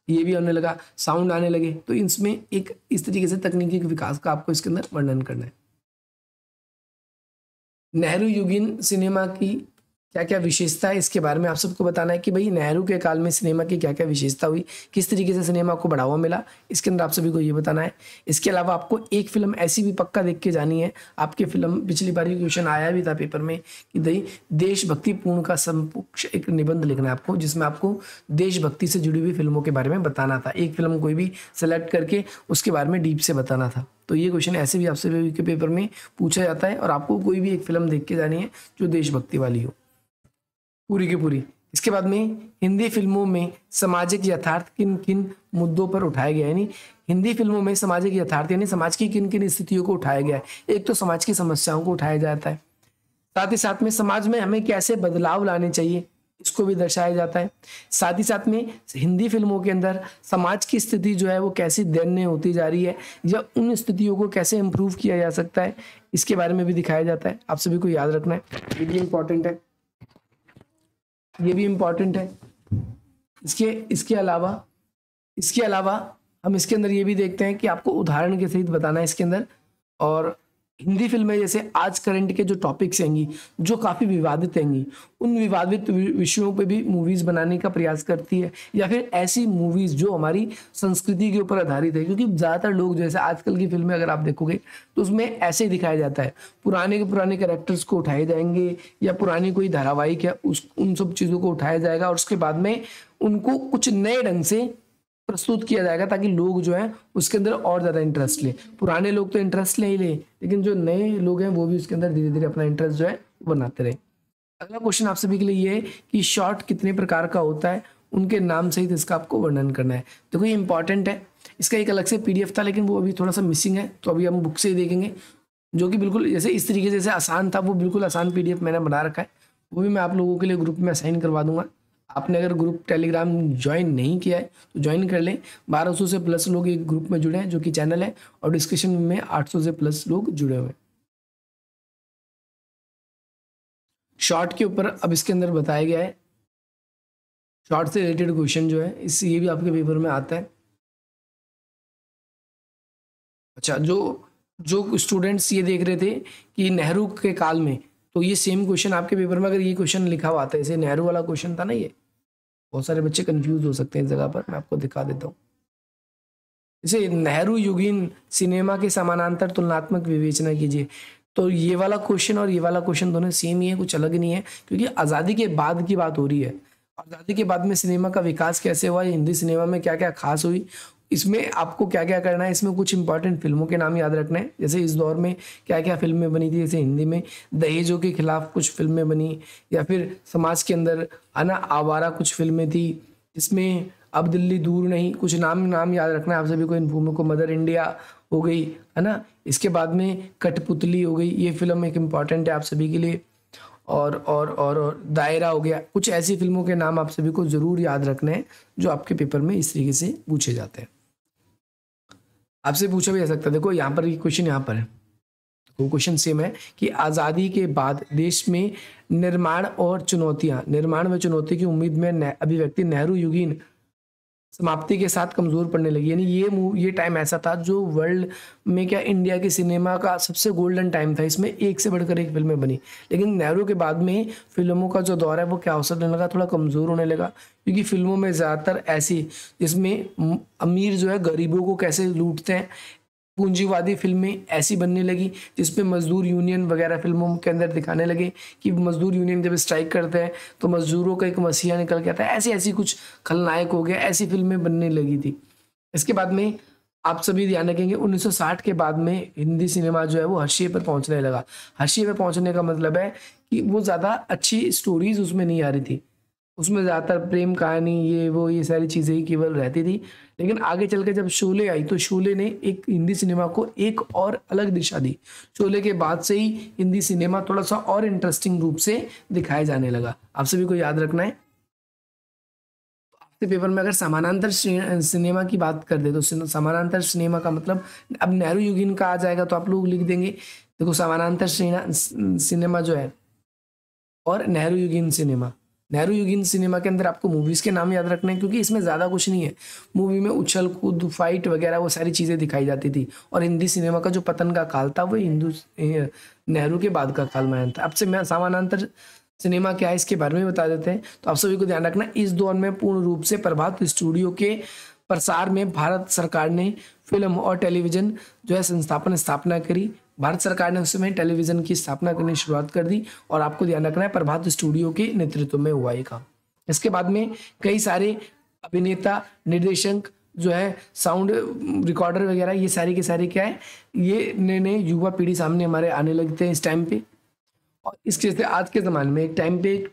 ये भी होने लगा। साउंड आने लगे। तो इसमें एक इस तरीके से तकनीकी विकास का आपको इसके अंदर वर्णन करना है। नेहरू युगीन सिनेमा की क्या क्या विशेषता है, इसके बारे में आप सबको बताना है कि भाई नेहरू के काल में सिनेमा की क्या क्या विशेषता हुई, किस तरीके से सिनेमा को बढ़ावा मिला, इसके अंदर आप सभी को ये बताना है। इसके अलावा आपको एक फिल्म ऐसी भी पक्का देख के जानी है, आपके फिल्म पिछली बार क्वेश्चन आया भी था पेपर में कि भाई देशभक्ति पूर्ण का समकक्ष एक निबंध लिखना है आपको, जिसमें आपको देशभक्ति से जुड़ी हुई फिल्मों के बारे में बताना था। एक फिल्म कोई भी सेलेक्ट करके उसके बारे में डीप से बताना था। तो ये क्वेश्चन ऐसे भी आपसे के पेपर में पूछा जाता है, और आपको कोई भी एक फिल्म देख के जानी है जो देशभक्ति वाली हो पूरी की पूरी। इसके बाद में हिंदी फिल्मों में सामाजिक यथार्थ किन किन मुद्दों पर उठाया गया है, यानी हिंदी फिल्मों में सामाजिक यथार्थ यानी समाज की किन किन स्थितियों को उठाया गया है। एक तो समाज की समस्याओं को उठाया जाता है, साथ ही साथ में समाज में हमें कैसे बदलाव लाने चाहिए इसको भी दर्शाया जाता है। साथ ही साथ में हिंदी फिल्मों के अंदर समाज की स्थिति जो है वो कैसी दयनीय होती जा रही है, या उन स्थितियों को कैसे इम्प्रूव किया जा सकता है, इसके बारे में भी दिखाया जाता है। आप सभी को याद रखना है, ये भी इम्पोर्टेंट है, ये भी इम्पॉर्टेंट है। इसके अलावा इसके अलावा हम इसके अंदर ये भी देखते हैं कि आपको उदाहरण के सहित बताना है इसके अंदर। और हिंदी फिल्में जैसे आज करंट के जो टॉपिक्स हैंगी, जो काफ़ी विवादित हैंगी, उन विवादित विषयों पे भी मूवीज़ बनाने का प्रयास करती है, या फिर ऐसी मूवीज़ जो हमारी संस्कृति के ऊपर आधारित है। क्योंकि ज़्यादातर लोग जैसे आजकल की फिल्में अगर आप देखोगे तो उसमें ऐसे ही दिखाया जाता है, पुराने के पुराने कैरेक्टर्स को उठाए जाएंगे या पुरानी कोई धारावाहिक है उस उन सब चीज़ों को उठाया जाएगा और उसके बाद में उनको कुछ नए ढंग से प्रस्तुत किया जाएगा ताकि लोग जो है उसके अंदर और ज़्यादा इंटरेस्ट लें। पुराने लोग तो इंटरेस्ट ले ही लें, लेकिन जो नए लोग हैं वो भी उसके अंदर धीरे धीरे अपना इंटरेस्ट जो है बनाते रहे। अगला क्वेश्चन आप सभी के लिए ये है कि शॉर्ट कितने प्रकार का होता है, उनके नाम सहित इसका आपको वर्णन करना है। देखो ये इंपॉर्टेंट है, इसका एक अलग से पीडीएफ था लेकिन वो अभी थोड़ा सा मिसिंग है, तो अभी हम बुक से ही देखेंगे, जो कि बिल्कुल जैसे इस तरीके से जैसे आसान था वो बिल्कुल आसान पीडीएफ मैंने बना रखा है। वो भी मैं आप लोगों के लिए ग्रुप में असाइन करवा दूंगा। आपने अगर ग्रुप टेलीग्राम ज्वाइन नहीं किया है तो ज्वाइन कर लें। 1200 से प्लस लोग एक ग्रुप में जुड़े हैं जो कि चैनल है, और डिस्कशन में 800 से प्लस लोग जुड़े हुए हैं। शॉर्ट के ऊपर अब इसके अंदर बताया गया है, शॉर्ट से रिलेटेड क्वेश्चन जो है इस ये भी आपके पेपर में आता है। अच्छा, जो जो स्टूडेंट्स ये देख रहे थे कि नेहरू के काल में, तो ये सेम क्वेश्चन आपके पेपर में अगर ये क्वेश्चन लिखा हुआ आता है, जैसे नेहरू वाला क्वेश्चन था ना, ये बहुत सारे बच्चे कंफ्यूज हो सकते हैं इस जगह पर, मैं आपको दिखा देता हूँ। जैसे नेहरू युगीन सिनेमा के समानांतर तुलनात्मक विवेचना कीजिए, तो ये वाला क्वेश्चन और ये वाला क्वेश्चन दोनों सेम ही है, कुछ अलग नहीं है, क्योंकि आज़ादी के बाद की बात हो रही है। आज़ादी के बाद में सिनेमा का विकास कैसे हुआ, हिंदी सिनेमा में क्या क्या खास हुई, इसमें आपको क्या क्या करना है। इसमें कुछ इंपॉर्टेंट फिल्मों के नाम याद रखना है, जैसे इस दौर में क्या क्या फिल्में बनी थी। जैसे हिंदी में दहेजों के खिलाफ कुछ फिल्में बनी, या फिर समाज के अंदर आना आवारा कुछ फिल्में थी, जिसमें अब दिल्ली दूर नहीं, कुछ नाम नाम याद रखना है आप सभी को इन फिल्मों को। मदर इंडिया हो गई, है ना। इसके बाद में कठपुतली हो गई, ये फिल्म एक इम्पॉर्टेंट है आप सभी के लिए। और दायरा हो गया। कुछ ऐसी फिल्मों के नाम आप सभी को जरूर याद रखने हैं जो आपके पेपर में इस तरीके से पूछे जाते हैं। आपसे पूछा भी जा सकता है, देखो यहाँ पर ये क्वेश्चन यहाँ पर है, वो क्वेश्चन सेम है कि आज़ादी के बाद देश में निर्माण और चुनौतियां, निर्माण व चुनौती की उम्मीद में अभिव्यक्ति नेहरू युगीन समाप्ति के साथ कमजोर पड़ने लगी। यानी ये टाइम ऐसा था जो वर्ल्ड में क्या इंडिया के सिनेमा का सबसे गोल्डन टाइम था, इसमें एक से बढ़कर एक फिल्में बनी। लेकिन नेहरू के बाद में फिल्मों का जो दौर है वो क्या होने लगा, थोड़ा कमजोर होने लगा, क्योंकि फिल्मों में ज़्यादातर ऐसी जिसमें अमीर जो है गरीबों को कैसे लूटते हैं, पूंजीवादी फिल्में ऐसी बनने लगी जिसपे मजदूर यूनियन वगैरह फिल्मों के अंदर दिखाने लगे कि मजदूर यूनियन जब स्ट्राइक करते हैं तो मजदूरों का एक मसीहा निकल के आता है। ऐसी ऐसी कुछ खलनायक हो गया, ऐसी फिल्में बनने लगी थी। इसके बाद में आप सभी ध्यान रखेंगे 1960 के बाद में हिंदी सिनेमा जो है वो हाशिए पर पहुंचने लगा। हाशिए पर पहुंचने का मतलब है कि वो ज़्यादा अच्छी स्टोरीज उसमें नहीं आ रही थी, उसमें ज़्यादातर प्रेम कहानी ये वो ये सारी चीज़ें ही केवल रहती थी। लेकिन आगे चल के जब शोले आई तो शोले ने एक हिंदी सिनेमा को एक और अलग दिशा दी। शोले के बाद से ही हिंदी सिनेमा थोड़ा सा और इंटरेस्टिंग रूप से दिखाया जाने लगा। आप सभी को याद रखना है। आपके पेपर में अगर समानांतर सिनेमा की बात कर दे तो समानांतर सिनेमा का मतलब अब नेहरू युगीन का आ जाएगा तो आप लोग लिख देंगे। देखो समानांतर सिनेमा जो है और नेहरू युगीन सिनेमा, नेहरू युगीन सिनेमा के अंदर आपको मूवीज के नाम याद रखने हैं, क्योंकि इसमें ज़्यादा कुछ नहीं है। मूवी में उछल कूद फाइट वगैरह वो सारी चीज़ें दिखाई जाती थी, और हिंदी सिनेमा का जो पतन का काल था वो नेहरू के बाद का काल माना था। अब से मैं समानांतर सिनेमा क्या है इसके बारे में बता देते हैं। तो आप सभी को ध्यान रखना, इस दौर में पूर्ण रूप से प्रभात स्टूडियो के प्रसार में भारत सरकार ने फिल्म और टेलीविजन जो है स्थापना करी। भारत सरकार ने उस समय टेलीविजन की स्थापना करने की शुरुआत कर दी, और आपको ध्यान रखना है प्रभात स्टूडियो के नेतृत्व में हुआ ये काम। इसके बाद में कई सारे अभिनेता, निर्देशक जो है, साउंड रिकॉर्डर वगैरह, ये सारी के सारे क्या है, ये नए नए युवा पीढ़ी सामने हमारे आने लगते हैं इस टाइम पे। और इसके जैसे आज के ज़माने में एक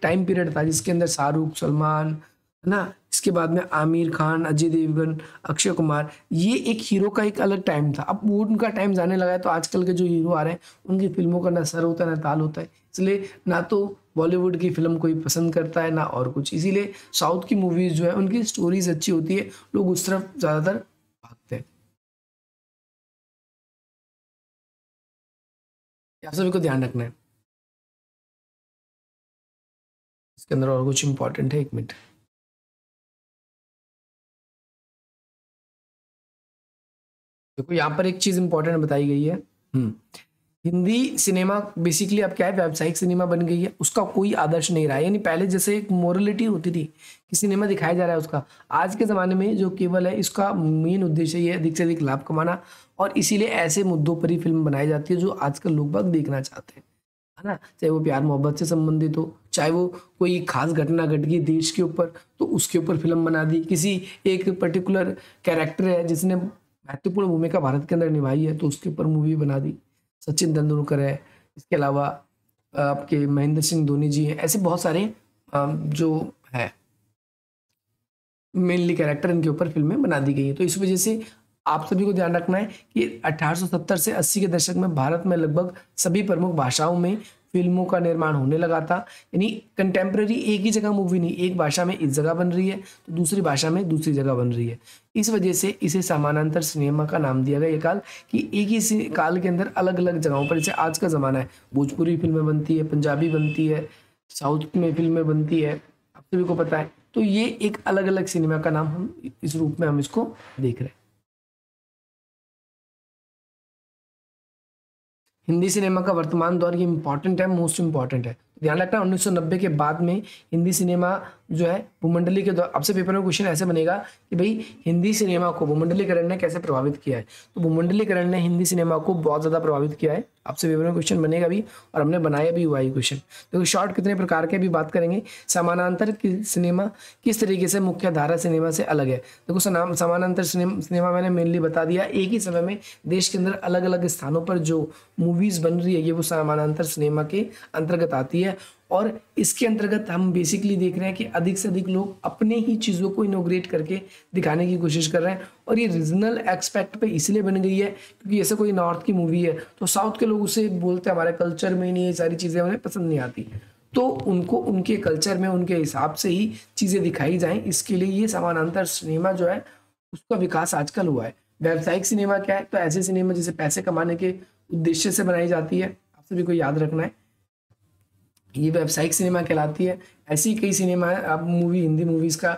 टाइम पीरियड था जिसके अंदर शाहरुख, सलमान, है ना, इसके बाद में आमिर खान, अजय देवगन, अक्षय कुमार, ये एक हीरो का एक अलग टाइम था। अब वो उनका टाइम जाने लगा है, तो आजकल के जो हीरो आ रहे हैं उनकी फिल्मों का ना सर होता है ना ताल होता है, इसलिए ना तो बॉलीवुड की फिल्म कोई पसंद करता है ना और कुछ। इसीलिए साउथ की मूवीज जो है उनकी स्टोरीज अच्छी होती है, लोग उस तरफ ज़्यादातर भागते हैं। आप सभी को ध्यान रखना है। इसके अंदर और कुछ इंपॉर्टेंट है, 1 मिनट। देखो यहाँ पर एक चीज इंपॉर्टेंट बताई गई है। हिंदी सिनेमा बेसिकली अब क्या है, व्यावसायिक सिनेमा बन गई है, उसका कोई आदर्श नहीं रहा है। यानी पहले जैसे एक मोरलिटी होती थी कि सिनेमा दिखाया जा रहा है उसका, आज के ज़माने में जो केवल है इसका मेन उद्देश्य ये है अधिक से अधिक लाभ कमाना, और इसीलिए ऐसे मुद्दों पर ही फिल्म बनाई जाती है जो आजकल लोग बाग देखना चाहते हैं, है ना। चाहे वो प्यार मोहब्बत से संबंधित हो, चाहे वो कोई खास घटना घट गई देश के ऊपर तो उसके ऊपर फिल्म बना दी, किसी एक पर्टिकुलर कैरेक्टर है जिसने महत्वपूर्ण भूमिका भारत के अंदर निभाई है तो उसके ऊपर मूवी बना दी। सचिन तेंदुलकर है, इसके अलावा आपके महेंद्र सिंह धोनी जी हैं, ऐसे बहुत सारे जो है मेनली कैरेक्टर इनके ऊपर फिल्में बना दी गई हैं। तो इस वजह से आप सभी को ध्यान रखना है कि 1870 से 80 के दशक में भारत में लगभग सभी प्रमुख भाषाओं में फिल्मों का निर्माण होने लगा था। यानी कंटेम्प्रेरी एक ही जगह मूवी नहीं, एक भाषा में इस जगह बन रही है तो दूसरी भाषा में दूसरी जगह बन रही है। इस वजह से इसे समानांतर सिनेमा का नाम दिया गया। ये काल कि एक ही काल के अंदर अलग अलग जगहों पर, जैसे आज का ज़माना है भोजपुरी फिल्में बनती है, पंजाबी बनती है, साउथ में फिल्में बनती है, आप सभी को पता है। तो ये एक अलग अलग सिनेमा का नाम हम इस रूप में हम इसको देख रहे हैं। हिंदी सिनेमा का वर्तमान दौर ये इंपॉर्टेंट है, मोस्ट इंपॉर्टेंट है। ध्यान रखना 1990 के बाद में हिंदी सिनेमा जो है भूमंडली के दौर, आपसे पेपर में क्वेश्चन ऐसे बनेगा कि भाई हिंदी सिनेमा को भूमंडलीकरण ने कैसे प्रभावित किया है। तो भूमंडलीकरण ने हिंदी सिनेमा को बहुत ज़्यादा प्रभावित किया है, आपसे पेपर में क्वेश्चन बनेगा भी और हमने बनाया भी हुआ है क्वेश्चन। देखो शॉर्ट कितने प्रकार के भी बात करेंगे। समानांतर सिनेमा किस तरीके से मुख्य धारा सिनेमा से अलग है। देखो समानांतर सिनेमा मैंने मेनली बता दिया, एक ही समय में देश के अंदर अलग अलग स्थानों पर जो मूवीज बन रही है ये वो समानांतर सिनेमा के अंतर्गत आती है। और इसके अंतर्गत हम बेसिकली देख रहे हैं कि अधिक से अधिक लोग अपने ही चीज़ों को इनोग्रेट करके दिखाने की कोशिश कर रहे हैं। और ये रीजनल एक्सपेक्ट पे इसलिए बन गई है क्योंकि जैसे कोई नॉर्थ की मूवी है तो साउथ के लोग उसे बोलते हैं हमारे कल्चर में नहीं, ये सारी चीज़ें उन्हें पसंद नहीं आती, तो उनको उनके कल्चर में उनके हिसाब से ही चीज़ें दिखाई जाएं। इसके लिए ये समानांतर सिनेमा जो है उसका विकास आजकल हुआ है। व्यावसायिक सिनेमा क्या है, तो ऐसे सिनेमा जिसे पैसे कमाने के उद्देश्य से बनाई जाती है, आप सभी को याद रखना है ये व्यावसायिक सिनेमा कहलाती है। ऐसी कई सिनेमा है, आप मूवी हिंदी मूवीज का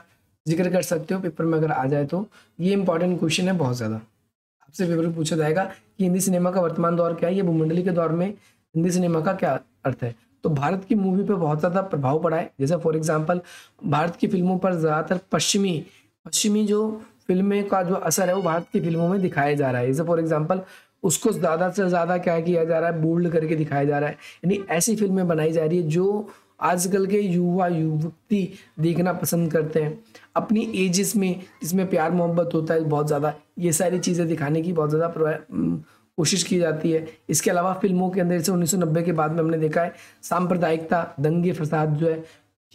जिक्र कर सकते हो पेपर में अगर आ जाए तो। ये इंपॉर्टेंट क्वेश्चन है बहुत ज़्यादा, आपसे पेपर में पूछा जाएगा कि हिंदी सिनेमा का वर्तमान दौर क्या है, ये भूमंडली के दौर में हिंदी सिनेमा का क्या अर्थ है। तो भारत की मूवी पे बहुत ज़्यादा प्रभाव पड़ा है। जैसे फॉर एग्जाम्पल भारत की फिल्मों पर ज़्यादातर पश्चिमी जो फिल्में का जो असर है वो भारत की फिल्मों में दिखाया जा रहा है। जैसे फॉर एग्जाम्पल उसको ज़्यादा से ज़्यादा क्या किया जा रहा है, बोल्ड करके दिखाया जा रहा है। यानी ऐसी फिल्में बनाई जा रही है जो आजकल के युवा युवती देखना पसंद करते हैं अपनी एजेस में, जिसमें प्यार मोहब्बत होता है बहुत ज़्यादा, ये सारी चीज़ें दिखाने की बहुत ज़्यादा कोशिश की जाती है। इसके अलावा फिल्मों के अंदर जैसे 1990 के बाद में हमने देखा है सांप्रदायिकता, दंगे फसाद जो है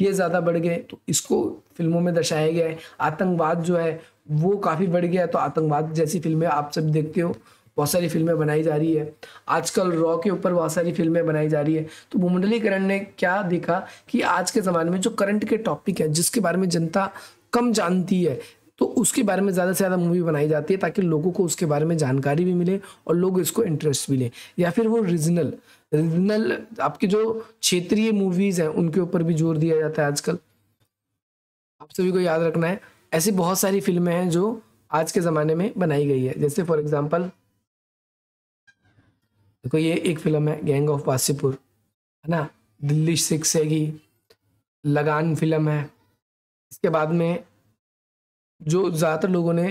ये ज़्यादा बढ़ गए तो इसको फिल्मों में दर्शाया गया है। आतंकवाद जो है वो काफ़ी बढ़ गया है, तो आतंकवाद जैसी फिल्में आप सब देखते हो, बहुत सारी फिल्में बनाई जा रही है। आजकल रॉ के ऊपर बहुत सारी फिल्में बनाई जा रही है। तो भूमंडलीकरण ने क्या देखा कि आज के ज़माने में जो करंट के टॉपिक है जिसके बारे में जनता कम जानती है तो उसके बारे में ज़्यादा से ज़्यादा मूवी बनाई जाती है ताकि लोगों को उसके बारे में जानकारी भी मिले और लोग इसको इंटरेस्ट भी लें। या फिर वो रीजनल आपके जो क्षेत्रीय मूवीज़ हैं उनके ऊपर भी जोर दिया जाता है आजकल। आप सभी को याद रखना है ऐसी बहुत सारी फिल्में हैं जो आज के ज़माने में बनाई गई है। जैसे फॉर एग्जाम्पल देखो ये एक फिल्म है गैंग ऑफ वासेपुर, है ना, दिल्ली 6 हैगी, लगान फिल्म है। इसके बाद में जो ज़्यादातर लोगों ने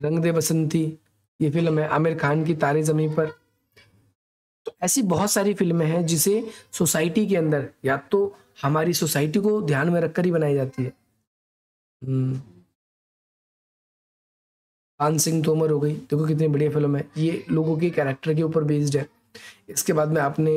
रंग दे बसंती ये फिल्म है, आमिर खान की तारे ज़मीं पर। तो ऐसी बहुत सारी फिल्में हैं जिसे सोसाइटी के अंदर या तो हमारी सोसाइटी को ध्यान में रखकर ही बनाई जाती है। पान सिंह तोमर हो गई, देखो कितनी बढ़िया फिल्म है, ये लोगों के कैरेक्टर के ऊपर बेस्ड है। इसके बाद में आपने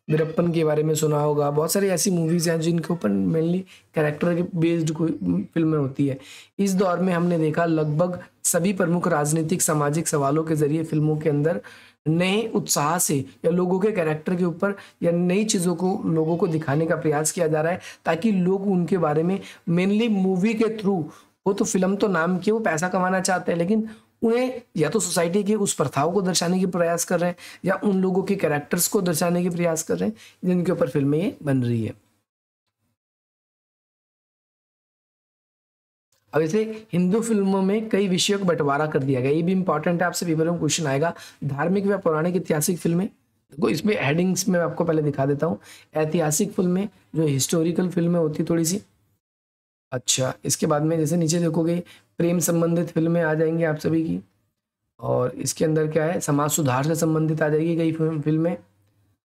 वीरप्पन के बारे में सुना होगा। बहुत सारी ऐसी मूवीज़ हैं जिनके ऊपर मेनली कैरेक्टर के बेस्ड कोई फिल्में होती है। इस दौर में हमने देखा लगभग सभी प्रमुख राजनीतिक सामाजिक सवालों के जरिए फिल्मों के अंदर नए उत्साह से या लोगों के कैरेक्टर के ऊपर या नई चीज़ों को लोगों को दिखाने का प्रयास किया जा रहा है ताकि लोग उनके बारे में मेनली मूवी के थ्रू, वो तो फिल्म तो नाम की वो पैसा कमाना चाहते हैं लेकिन उन्हें या तो सोसाइटी की उस प्रथाओं को दर्शाने की प्रयास कर रहे हैं या उन लोगों के कैरेक्टर्स को दर्शाने की प्रयास कर रहे हैं जिनके ऊपर फिल्में ये बन रही है। अब ऐसे हिंदू फिल्मों में कई विषयों को बंटवारा कर दिया गया, ये भी इंपॉर्टेंट है, आपसे पेपर में क्वेश्चन आएगा। धार्मिक व पौराणिक ऐतिहासिक फिल्में, देखो इसमें हेडिंग्स में आपको पहले दिखा देता हूँ। ऐतिहासिक फिल्में जो हिस्टोरिकल फिल्में होती थोड़ी सी। अच्छा, इसके बाद में जैसे नीचे देखोगे प्रेम संबंधित फिल्में आ जाएंगी आप सभी की, और इसके अंदर क्या है, समाज सुधार से संबंधित आ जाएगी कई फिल्में,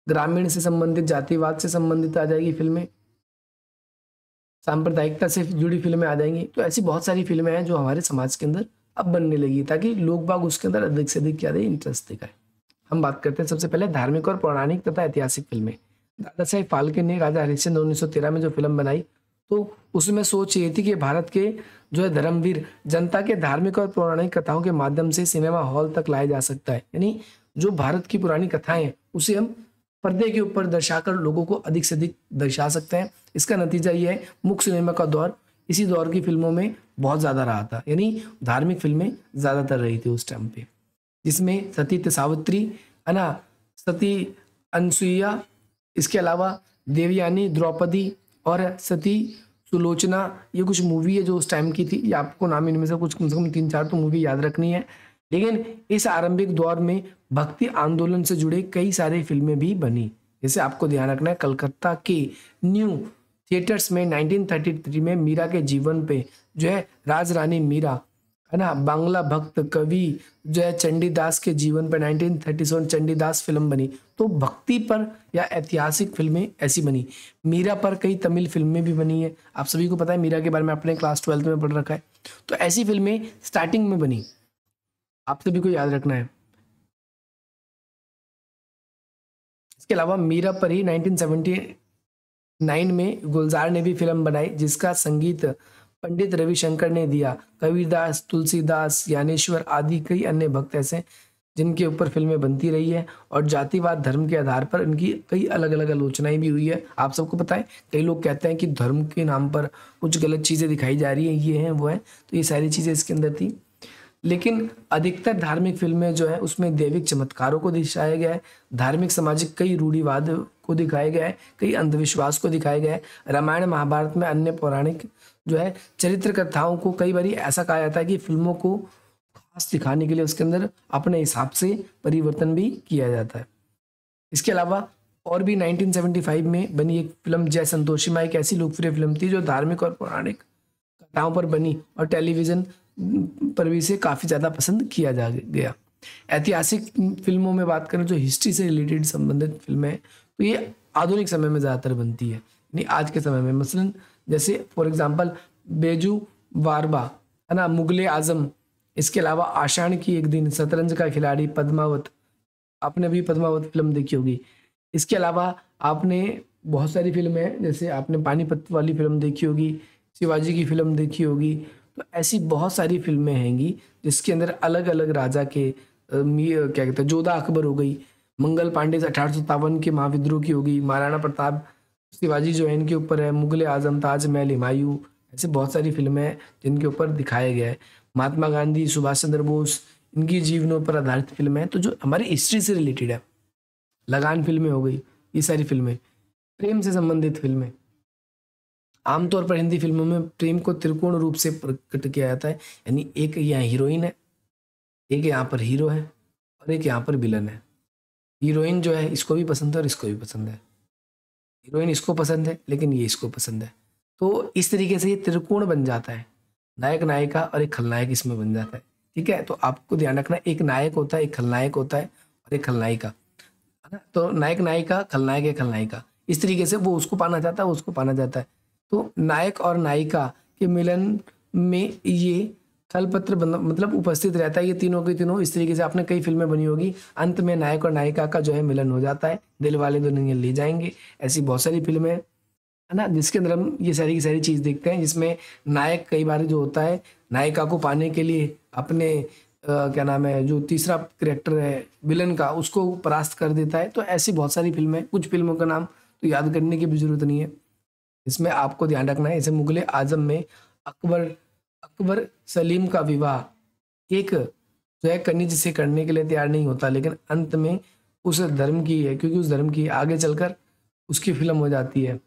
ग्रामीण से संबंधित, जातिवाद से संबंधित आ जाएगी फिल्में, सांप्रदायिकता से जुड़ी फिल्में आ जाएंगी। तो ऐसी बहुत सारी फिल्में हैं जो हमारे समाज के अंदर अब बनने लगी, ताकि लोग बाग उसके अंदर अधिक से अधिक क्या है, इंटरेस्ट दिखाए। हम बात करते हैं सबसे पहले धार्मिक और पौराणिक तथा ऐतिहासिक फिल्में। दादा साहेब फाल्के ने राजा हरिश्चंद्र 1913 में जो फिल्म बनाई, तो उसमें सोच ये थी कि भारत के जो है धर्मवीर जनता के धार्मिक और पौराणिक कथाओं के माध्यम से सिनेमा हॉल तक लाया जा सकता है। यानी जो भारत की पुरानी कथाएं हैं उसे हम पर्दे के ऊपर दर्शाकर लोगों को अधिक से अधिक दर्शा सकते हैं। इसका नतीजा ये है, मुख्य सिनेमा का दौर इसी दौर की फिल्मों में बहुत ज़्यादा रहा था, यानी धार्मिक फिल्में ज़्यादातर रही थी उस टाइम पे, जिसमें सती सावित्री है ना, सती अनसुईया, इसके अलावा देवयानी द्रौपदी और सती सुलोचना, ये कुछ मूवी है जो उस टाइम की थी। ये आपको नाम इनमें से कुछ कम से कम 3-4 तो मूवी याद रखनी है। लेकिन इस आरंभिक दौर में भक्ति आंदोलन से जुड़े कई सारी फिल्में भी बनी। जैसे आपको ध्यान रखना है, कलकत्ता के न्यू थिएटर्स में 1933 में मीरा के जीवन पे जो है राज रानी मीरा है ना, बांग्ला भक्त कवि जो है चंडीदास के जीवन पर 1937 चंडीदास फिल्म बनी। तो भक्ति पर या ऐतिहासिक फिल्में ऐसी बनी। मीरा पर कई तमिल फिल्में भी बनी है, आप सभी को पता है, मीरा के बारे में अपने क्लास 12th में पढ़ रखा है। तो ऐसी फिल्में स्टार्टिंग में बनी, आप सभी को याद रखना है। इसके अलावा मीरा पर ही 1979 में गुलजार ने भी फिल्म बनाई, जिसका संगीत पंडित रविशंकर ने दिया। कबीरदास, तुलसीदास, ज्ञानेश्वर आदि कई अन्य भक्त ऐसे जिनके ऊपर फिल्में बनती रही है, और जातिवाद धर्म के आधार पर इनकी कई अलग अलग आलोचनाएं भी हुई है। आप सबको पता है, कई लोग कहते हैं कि धर्म के नाम पर कुछ गलत चीज़ें दिखाई जा रही हैं, ये हैं वो हैं, तो ये सारी चीज़ें इसके अंदर थी। लेकिन अधिकतर धार्मिक फिल्में जो है उसमें दैविक चमत्कारों को दर्शाया गया है, धार्मिक सामाजिक कई रूढ़िवाद को दिखाया गया है, कई अंधविश्वास को दिखाया गया है। रामायण महाभारत में अन्य पौराणिक जो है चरित्र कथाओं को कई बार ऐसा कहा जाता है कि फिल्मों को खास दिखाने के लिए उसके अंदर अपने हिसाब से परिवर्तन भी किया जाता है। इसके अलावा और भी 1975 में बनी एक फिल्म जय संतोषी माँ, एक ऐसी लोकप्रिय फिल्म थी जो धार्मिक और पौराणिक कथाओं पर बनी और टेलीविजन पर भी इसे काफ़ी ज़्यादा पसंद किया जा गया। ऐतिहासिक फिल्मों में बात करें, जो हिस्ट्री से रिलेटेड संबंधित फिल्में हैं, तो ये आधुनिक समय में ज़्यादातर बनती है, नहीं आज के समय में। मसलन जैसे फॉर एग्जांपल बेजू वारबा है ना, मुगले आजम, इसके अलावा आषाढ़ की एक दिन, शतरंज का खिलाड़ी, पद्मावत, आपने भी पद्मावत फिल्म देखी होगी। इसके अलावा आपने बहुत सारी फिल्में हैं, जैसे आपने पानीपत वाली फिल्म देखी होगी, शिवाजी की फिल्म देखी होगी। तो ऐसी बहुत सारी फिल्में हैंगी जिसके अंदर अलग अलग राजा के क्या कहते हैं, जोधा अकबर हो गई, मंगल पांडे 1857 के महाविद्रोह की होगी, महाराणा प्रताप, शिवाजी जो है इनके ऊपर है, मुगले आजम, ताजमहल, हुमायूं, ऐसे बहुत सारी फिल्में हैं जिनके ऊपर दिखाया गया है। महात्मा गांधी, सुभाष चंद्र बोस, इनकी जीवनों पर आधारित फिल्में हैं। तो जो हमारी हिस्ट्री से रिलेटेड है, लगान फिल्में हो गई, ये सारी फिल्में, प्रेम से संबंधित फिल्में। आमतौर पर हिंदी फिल्मों में प्रेम को त्रिकोण रूप से प्रकट किया जाता है, यानी एक यहाँ हीरोइन है, एक यहाँ पर हीरो है, और एक यहाँ पर विलन है। हीरोइन जो है इसको भी पसंद है और इसको भी पसंद है, हीरोइन इसको पसंद है लेकिन ये इसको पसंद है। तो इस तरीके से ये त्रिकोण बन जाता है, नायक नायिका और एक खलनायक इसमें बन जाता है। ठीक है, तो आपको ध्यान रखना, एक नायक होता है, एक खलनायक होता है और एक खलनायिका, है ना। तो नायक नायिका, खलनायक है, खलनायिका, इस तरीके से वो उसको पाना चाहता है, वो उसको पाना चाहता है। तो नायक और नायिका के मिलन में ये थलपत्र मतलब उपस्थित रहता है, ये तीनों के तीनों। इस तरीके से आपने कई फिल्में बनी होगी, अंत में नायक और नायिका का जो है मिलन हो जाता है, दिल वाले दुल्हनिया ले जाएंगे, ऐसी बहुत सारी फिल्में है ना, जिसके अंदर हम ये सारी की सारी चीज़ देखते हैं, जिसमें नायक कई बार जो होता है नायिका को पाने के लिए अपने क्या नाम है, जो तीसरा कैरेक्टर है विलन का, उसको परास्त कर देता है। तो ऐसी बहुत सारी फिल्में, कुछ फिल्मों का नाम तो याद करने की भी जरूरत नहीं है, इसमें आपको ध्यान रखना है। जैसे मुगले आजम में अकबर सलीम का विवाह एक जो है खनिज से करने के लिए तैयार नहीं होता, लेकिन अंत में उस धर्म की है, क्योंकि उस धर्म की आगे चलकर उसकी फिल्म हो जाती है।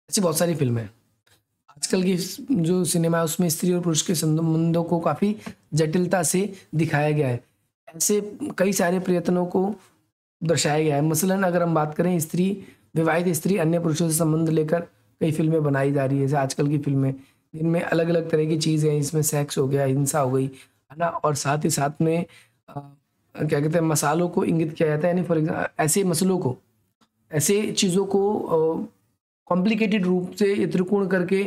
ऐसी बहुत सारी फिल्में हैं। आज आजकल की जो सिनेमा है उसमें स्त्री और पुरुष के संबंधों को काफ़ी जटिलता से दिखाया गया है। ऐसे कई सारे प्रयत्नों को दर्शाया गया है। मसलन अगर हम बात करें, विवाहित स्त्री अन्य पुरुषों से संबंध लेकर कई फिल्में बनाई जा रही है, जैसे आजकल की फिल्में, जिनमें अलग अलग तरह की चीज़ें हैं। इसमें सेक्स हो गया, हिंसा हो गई, है ना, और साथ ही साथ में क्या कहते हैं, मसालों को इंगित किया जाता है। यानी फॉर एग्जाम्पल ऐसे मसलों को, ऐसे चीज़ों को कॉम्प्लिकेटेड रूप से ये त्रिकोण करके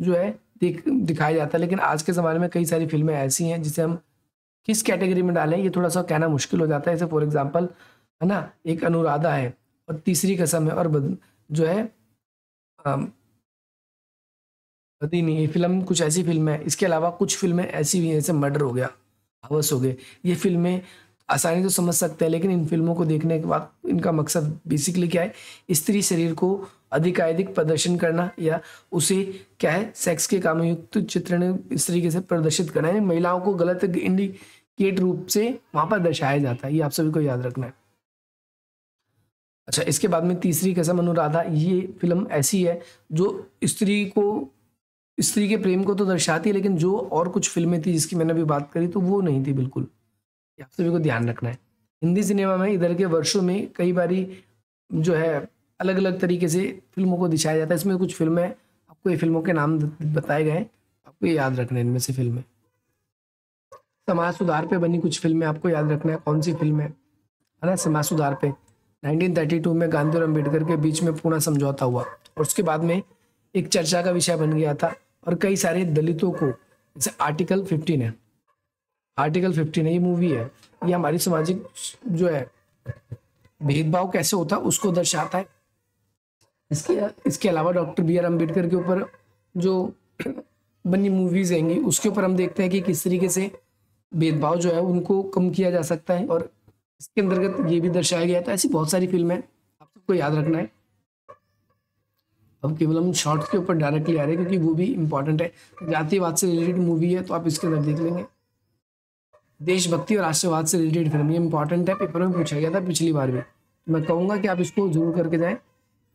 जो है दिखाया जाता है। लेकिन आज के ज़माने में कई सारी फिल्में ऐसी हैं जिसे हम किस कैटेगरी में डालें ये थोड़ा सा कहना मुश्किल हो जाता है। जैसे फॉर एग्जांपल, है ना, एक अनुराधा है और तीसरी कसम है, और जो है बदीनी, ये फिल्म कुछ ऐसी फिल्म है। इसके अलावा कुछ फिल्में ऐसी भी हैं जैसे मर्डर हो गया, हवस हो गए। ये फिल्में आसानी से समझ सकते हैं, लेकिन इन फिल्मों को देखने के बाद इनका मकसद बेसिकली क्या है, स्त्री शरीर को अधिकाधिक प्रदर्शन करना, या उसे क्या है, सेक्स के कामयुक्त चित्रण इस तरीके से प्रदर्शित करना है। महिलाओं को गलत इंडिकेट रूप से वहां पर दर्शाया जाता है। ये आप सभी को याद रखना है। अच्छा, इसके बाद में तीसरी कसम अनुराधा, ये फिल्म ऐसी है जो स्त्री के प्रेम को तो दर्शाती है, लेकिन जो और कुछ फिल्में थी जिसकी मैंने अभी बात करी तो वो नहीं थी बिल्कुल। आप सभी को ध्यान रखना है। हिंदी सिनेमा में इधर के वर्षों में कई बारी जो है अलग अलग तरीके से फिल्मों को दिखाया जाता है। इसमें कुछ फिल्में, आपको ये फिल्मों के नाम बताए गए, आपको ये याद रखना है। इनमें से फिल्में समाज सुधार पे बनी कुछ फिल्में आपको याद रखना है कौन सी फिल्म है ना। समाज सुधार पे 1932 में गांधी और अम्बेडकर के बीच में पूर्ण समझौता हुआ, और उसके बाद में एक चर्चा का विषय बन गया था, और कई सारे दलितों को, जैसे आर्टिकल 15 है, ये मूवी है, ये हमारी सामाजिक जो है भेदभाव कैसे होता है उसको दर्शाता है। इसके अलावा डॉक्टर बी आर अम्बेडकर के ऊपर जो बनी मूवीज हैंगी उसके ऊपर हम देखते हैं कि किस तरीके से भेदभाव जो है उनको कम किया जा सकता है, और इसके अंतर्गत ये भी दर्शाया गया था। ऐसी बहुत सारी फिल्में आप सबको याद रखना है। अब केवल हम शॉर्ट्स के ऊपर डायरेक्टली आ रहे हैं क्योंकि वो भी इंपॉर्टेंट है। जातिवाद से रिलेटेड मूवी है तो आप इसके अंदर देख लेंगे। देशभक्ति और राष्ट्रवाद से रिलेटेड फिल्म, ये इंपॉर्टेंट है, पेपर में पूछा गया था पिछली बार भी। मैं कहूँगा कि आप इसको जरूर करके जाएं।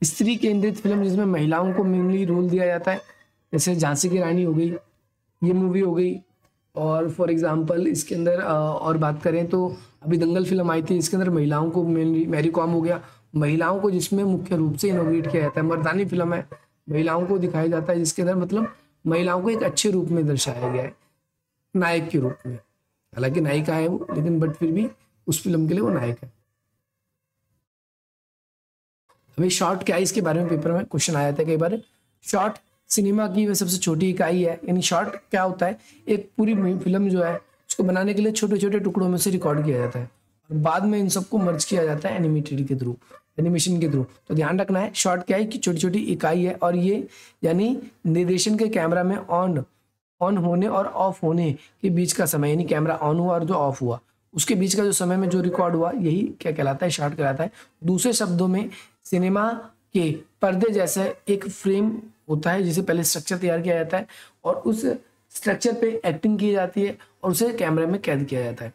स्त्री केंद्रित फिल्म जिसमें महिलाओं को मेनली रोल दिया जाता है, जैसे झांसी की रानी हो गई, ये मूवी हो गई। और फॉर एग्जांपल इसके अंदर और बात करें तो अभी दंगल फिल्म आई थी, इसके अंदर महिलाओं को मेनली, मैरी कॉम हो गया, महिलाओं को जिसमें मुख्य रूप से इनोग्रेट किया जाता है। मर्दानी फिल्म है, महिलाओं को दिखाया जाता है, जिसके अंदर मतलब महिलाओं को एक अच्छे रूप में दर्शाया गया है, नायक के रूप में। हालांकि नायिका है वो, लेकिन बट फिर भी उस फिल्म के लिए वो नायक है। अभी शॉर्ट क्या है, इसके बारे में पेपर में क्वेश्चन आया था कई बार। शॉर्ट सिनेमा की वह सबसे छोटी इकाई है। यानी शॉर्ट क्या होता है, एक पूरी फिल्म जो है उसको बनाने के लिए छोटे छोटे टुकड़ों में से रिकॉर्ड किया जाता है, और बाद में इन सबको मर्ज किया जाता है एनिमेशन के थ्रू। तो ध्यान रखना है, शॉर्ट क्या है कि छोटी छोटी इकाई है, और ये यानी निर्देशन के कैमरा में ऑन होने और ऑफ होने के बीच का समय, यानी कैमरा ऑन हुआ और जो ऑफ हुआ उसके बीच का जो समय में जो रिकॉर्ड हुआ, यही क्या कहलाता है, शॉर्ट कहलाता है। दूसरे शब्दों में सिनेमा के पर्दे जैसे एक फ्रेम होता है जिसे पहले स्ट्रक्चर तैयार किया जाता है, और उस स्ट्रक्चर पे एक्टिंग की जाती है और उसे कैमरे में कैद किया जाता है।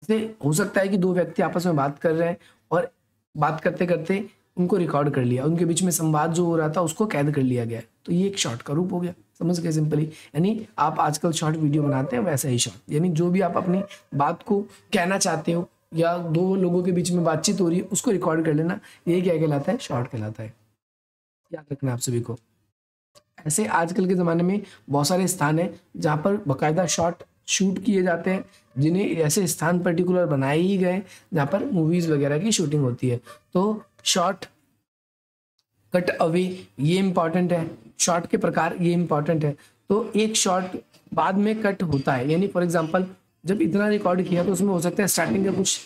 जैसे हो सकता है कि दो व्यक्ति आपस में बात कर रहे हैं और बात करते करते उनको रिकॉर्ड कर लिया, उनके बीच में संवाद जो हो रहा था उसको कैद कर लिया गया, तो ये एक शॉर्ट का रूप हो गया। समझ गए सिंपली। यानी आप आजकल शॉर्ट वीडियो बनाते हैं वैसा ही शॉर्ट, यानी जो भी आप अपनी बात को कहना चाहते हो या दो लोगों के बीच में बातचीत हो रही है उसको रिकॉर्ड कर लेना, यही क्या कहलाता है, शॉर्ट कहलाता है। याद रखना आप सभी को। ऐसे आजकल के ज़माने में बहुत सारे स्थान हैं जहाँ पर बाकायदा शॉर्ट शूट किए जाते हैं, जिन्हें ऐसे स्थान पर्टिकुलर बनाए ही गए जहाँ पर मूवीज़ वगैरह की शूटिंग होती है। तो शॉर्ट, कट अवे, ये इंपॉर्टेंट है। शॉर्ट के प्रकार ये इंपॉर्टेंट है। तो एक शॉर्ट बाद में कट होता है, यानी फॉर एग्जांपल जब इतना रिकॉर्ड किया तो उसमें हो सकता है स्टार्टिंग का कुछ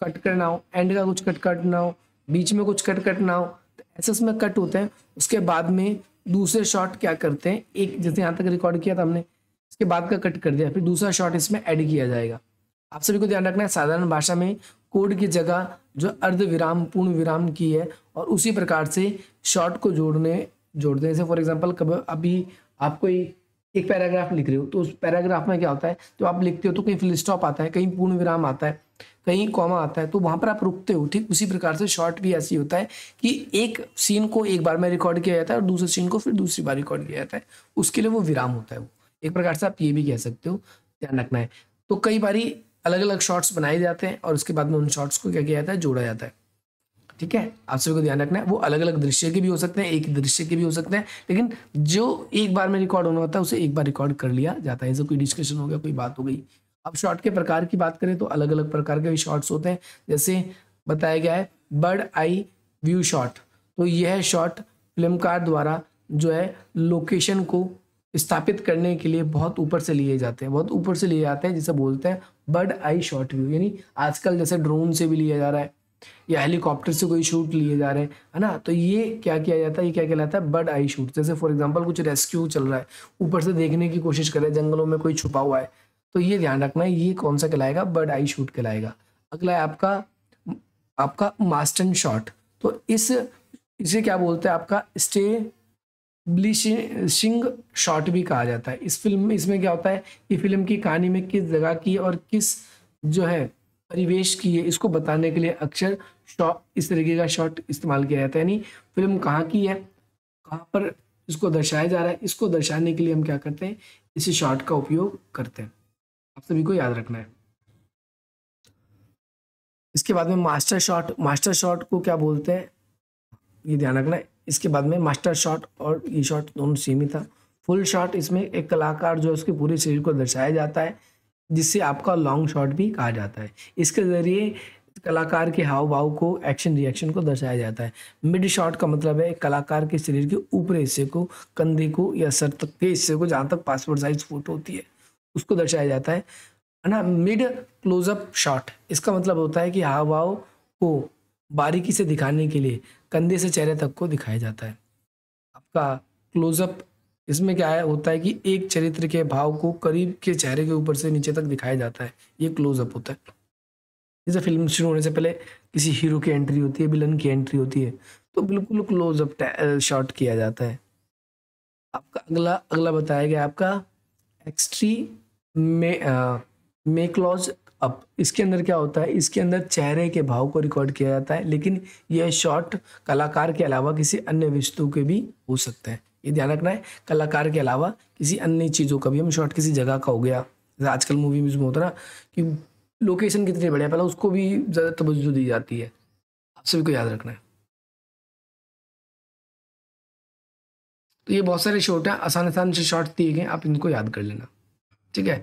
कट करना हो, एंड का कुछ कट करना हो, बीच में कुछ कट करना हो, तो ऐसे उसमें कट होते हैं। उसके बाद में दूसरे शॉट क्या करते हैं, एक जैसे यहाँ तक रिकॉर्ड किया था हमने, इसके बाद का कट कर दिया, फिर दूसरा शॉट इसमें ऐड किया जाएगा। आप सभी को ध्यान रखना है, साधारण भाषा में कोड की जगह जो अर्ध विराम पूर्ण विराम की है, और उसी प्रकार से शॉर्ट को जोड़ते हैं। जैसे फॉर एग्जांपल कब अभी आप कोई एक पैराग्राफ लिख रहे हो तो उस पैराग्राफ में क्या होता है, तो आप लिखते हो तो कहीं फुल स्टॉप आता है, कहीं पूर्ण विराम आता है, कहीं कॉमा आता है, तो वहां पर आप रुकते हो। ठीक उसी प्रकार से शॉर्ट भी ऐसी होता है कि एक सीन को एक बार में रिकॉर्ड किया जाता है और दूसरे सीन को फिर दूसरी बार रिकॉर्ड किया जाता है, उसके लिए वो विराम होता है। वो एक प्रकार से आप ये भी कह सकते हो, ध्यान रखना है। तो कई बारी अलग अलग शॉर्ट्स बनाए जाते हैं और उसके बाद में उन शॉर्ट्स को क्या किया जाता है, जोड़ा जाता है। ठीक है, आप सभी को ध्यान रखना है। वो अलग अलग दृश्य के भी हो सकते हैं, एक दृश्य के भी हो सकते हैं, लेकिन जो एक बार में रिकॉर्ड होना होता है उसे एक बार रिकॉर्ड कर लिया जाता है। जैसे कोई डिस्कशन हो गया, कोई बात हो गई। अब शॉर्ट के प्रकार की बात करें तो अलग अलग प्रकार के भी शॉर्ट्स होते हैं। जैसे बताया गया है बर्ड आई व्यू शॉट, तो यह शॉट फिल्मकार द्वारा जो है लोकेशन को स्थापित करने के लिए बहुत ऊपर से लिए जाते हैं, बहुत ऊपर से लिए जाते हैं, जिसे बोलते हैं बर्ड आई शॉट व्यू। यानी आजकल जैसे ड्रोन से भी लिया जा रहा है या हेलीकॉप्टर से कोई शूट लिए जा रहे हैं, है ना, तो ये क्या किया जाता है, ये क्या कहलाता है, बर्ड आई शूट। जैसे फॉर एग्जांपल कुछ रेस्क्यू चल रहा है, ऊपर से देखने की कोशिश कर रहे हैं, जंगलों में कोई छुपा हुआ है, तो ये ध्यान रखना है, ये कौन सा कहलाएगा, बर्ड आई शूट कहलाएगा। अगला है आपका आपका मास्टन शॉट। तो इसे क्या बोलते हैं, आपका स्टेब्लिशिंग शॉट भी कहा जाता है। इस फिल्म में इसमें क्या होता है कि फिल्म की कहानी में किस जगह की और किस जो है परिवेश की है, इसको बताने के लिए अक्सर शॉट, इस तरीके का शॉट इस्तेमाल किया जाता है। यानी फिल्म कहाँ की है, कहाँ पर इसको दर्शाया जा रहा है, इसको दर्शाने के लिए हम क्या करते हैं, इसी शॉट का उपयोग करते हैं। आप सभी को याद रखना है। इसके बाद में मास्टर शॉट, मास्टर शॉट को क्या बोलते हैं, ये ध्यान रखना है। इसके बाद में मास्टर शॉट और ये शॉट दोनों सेम ही था। फुल शॉट, इसमें एक कलाकार जो है उसके पूरे शरीर को दर्शाया जाता है, जिससे आपका लॉन्ग शॉट भी कहा जाता है। इसके जरिए कलाकार के हाव भाव को, एक्शन रिएक्शन को दर्शाया जाता है। मिड शॉट का मतलब है कलाकार के शरीर के ऊपरी हिस्से को, कंधे को या सर तक के हिस्से को, जहाँ तक पासपोर्ट साइज फोटो होती है उसको दर्शाया जाता है ना। मिड क्लोजअप शॉट, इसका मतलब होता है कि हाव भाव को बारीकी से दिखाने के लिए कंधे से चेहरे तक को दिखाया जाता है। आपका क्लोजअप, इसमें क्या है होता है कि एक चरित्र के भाव को करीब के चेहरे के ऊपर से नीचे तक दिखाया जाता है, ये क्लोजअप होता है। जैसे फिल्म शुरू होने से पहले किसी हीरो की एंट्री होती है, विलन की एंट्री होती है, तो बिल्कुल क्लोजअप शॉट किया जाता है। आपका अगला अगला बताया गया आपका एक्सट्री में मेक्लॉज अप। इसके अंदर क्या होता है, इसके अंदर चेहरे के भाव को रिकॉर्ड किया जाता है, लेकिन यह शॉट कलाकार के अलावा किसी अन्य वस्तु के भी हो सकते हैं। ये ध्यान रखना है, कलाकार के अलावा किसी अन्य चीज़ों का भी। हम शॉट किसी जगह का हो गया, जैसे आजकल मूवी में होता है ना कि लोकेशन कितनी बढ़िया, पहले उसको भी ज़्यादा तवज्जो दी जाती है। आप सभी को याद रखना है। तो ये बहुत सारे शॉट हैं, आसान आसान से शॉट दिए गए, आप इनको याद कर लेना। ठीक है,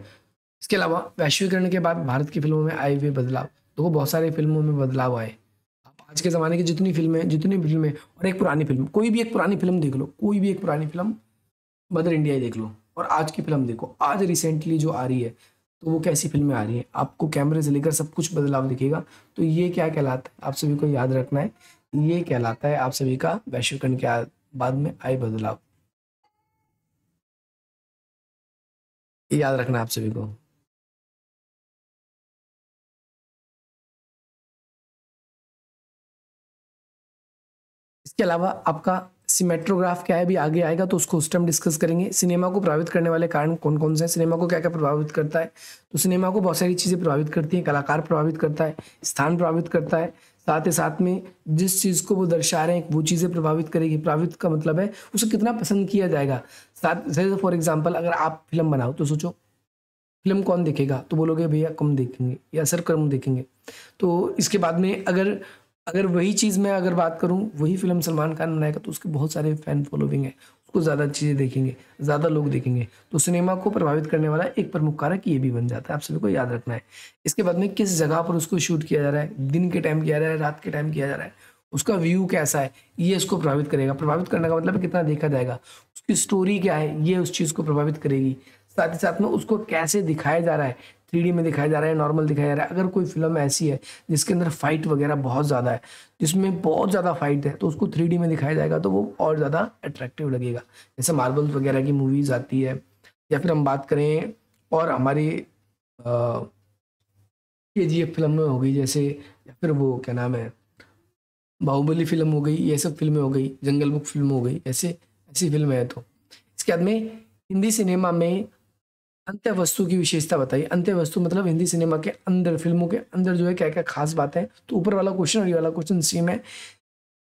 इसके अलावा वैश्वीकरण के बाद भारत की फिल्मों में आए हुए बदलाव, देखो बहुत सारे फिल्मों में बदलाव आए। आप आज के ज़माने की जितनी फिल्में और एक पुरानी फिल्म, कोई भी एक पुरानी फिल्म देख लो, कोई भी एक पुरानी फिल्म, मदर इंडिया ही देख लो, और आज की फिल्म देखो, आज रिसेंटली जो आ रही है, तो वो कैसी फिल्में आ रही हैं, आपको कैमरे से लेकर सब कुछ बदलाव दिखेगा। तो ये क्या कहलाता है, आप सभी को याद रखना है, ये कहलाता है आप सभी का वैश्वीकरण के बाद में आए बदलाव। ये याद रखना है आप सभी को। इसके अलावा आपका सिमेट्रोग्राफ क्या है, भी आगे आएगा, तो उसको उस टाइम डिस्कस करेंगे। सिनेमा को प्रभावित करने वाले कारण कौन कौन से हैं, सिनेमा को क्या क्या प्रभावित करता है, तो सिनेमा को बहुत सारी चीज़ें प्रभावित करती हैं। कलाकार प्रभावित करता है, स्थान प्रभावित करता है, साथ ही साथ में जिस चीज़ को वो दर्शा रहे हैं वो चीज़ें प्रभावित करेगी। प्रभावित का मतलब है उसे कितना पसंद किया जाएगा। साथ जैसे फॉर एग्जाम्पल अगर आप फिल्म बनाओ तो सोचो फिल्म कौन देखेगा, तो बोलोगे भैया कम देखेंगे या सर कम देखेंगे। तो इसके बाद में अगर अगर वही चीज़ मैं अगर बात करूं, वही फिल्म सलमान खान बनाएगा तो उसके बहुत सारे फैन फॉलोइंग है, उसको ज़्यादा चीज़ें देखेंगे, ज़्यादा लोग देखेंगे। तो सिनेमा को प्रभावित करने वाला एक प्रमुख कारक ये भी बन जाता है, आप सभी को याद रखना है। इसके बाद में किस जगह पर उसको शूट किया जा रहा है, दिन के टाइम किया जा रहा है, रात के टाइम किया जा रहा है, उसका व्यू कैसा है, ये इसको प्रभावित करेगा। प्रभावित करने का मतलब कितना देखा जाएगा, उसकी स्टोरी क्या है, ये उस चीज़ को प्रभावित करेगी। साथ ही साथ में उसको कैसे दिखाया जा रहा है, 3D में दिखाया जा रहा है, नॉर्मल दिखाया जा रहा है। अगर कोई फिल्म ऐसी है जिसके अंदर फाइट वगैरह बहुत ज़्यादा है, जिसमें बहुत ज़्यादा फाइट है, तो उसको 3D में दिखाया जाएगा तो वो और ज़्यादा अट्रैक्टिव लगेगा। जैसे मार्वल वगैरह की मूवीज़ आती है, या फिर हम बात करें और हमारी KGF फिल्म में हो गई जैसे, या फिर वो क्या नाम है, बाहुबली फिल्म हो गई, ये सब फिल्में हो गई, जंगल बुक फिल्म हो गई, ऐसे ऐसी फिल्में हैं। तो इसके बाद में हिंदी सिनेमा में अंत्य वस्तु की विशेषता बताइए। अंत्य वस्तु मतलब हिंदी सिनेमा के अंदर, फिल्मों के अंदर जो है क्या क्या खास बातें हैं। तो ऊपर वाला क्वेश्चन और ये वाला क्वेश्चन सेम है।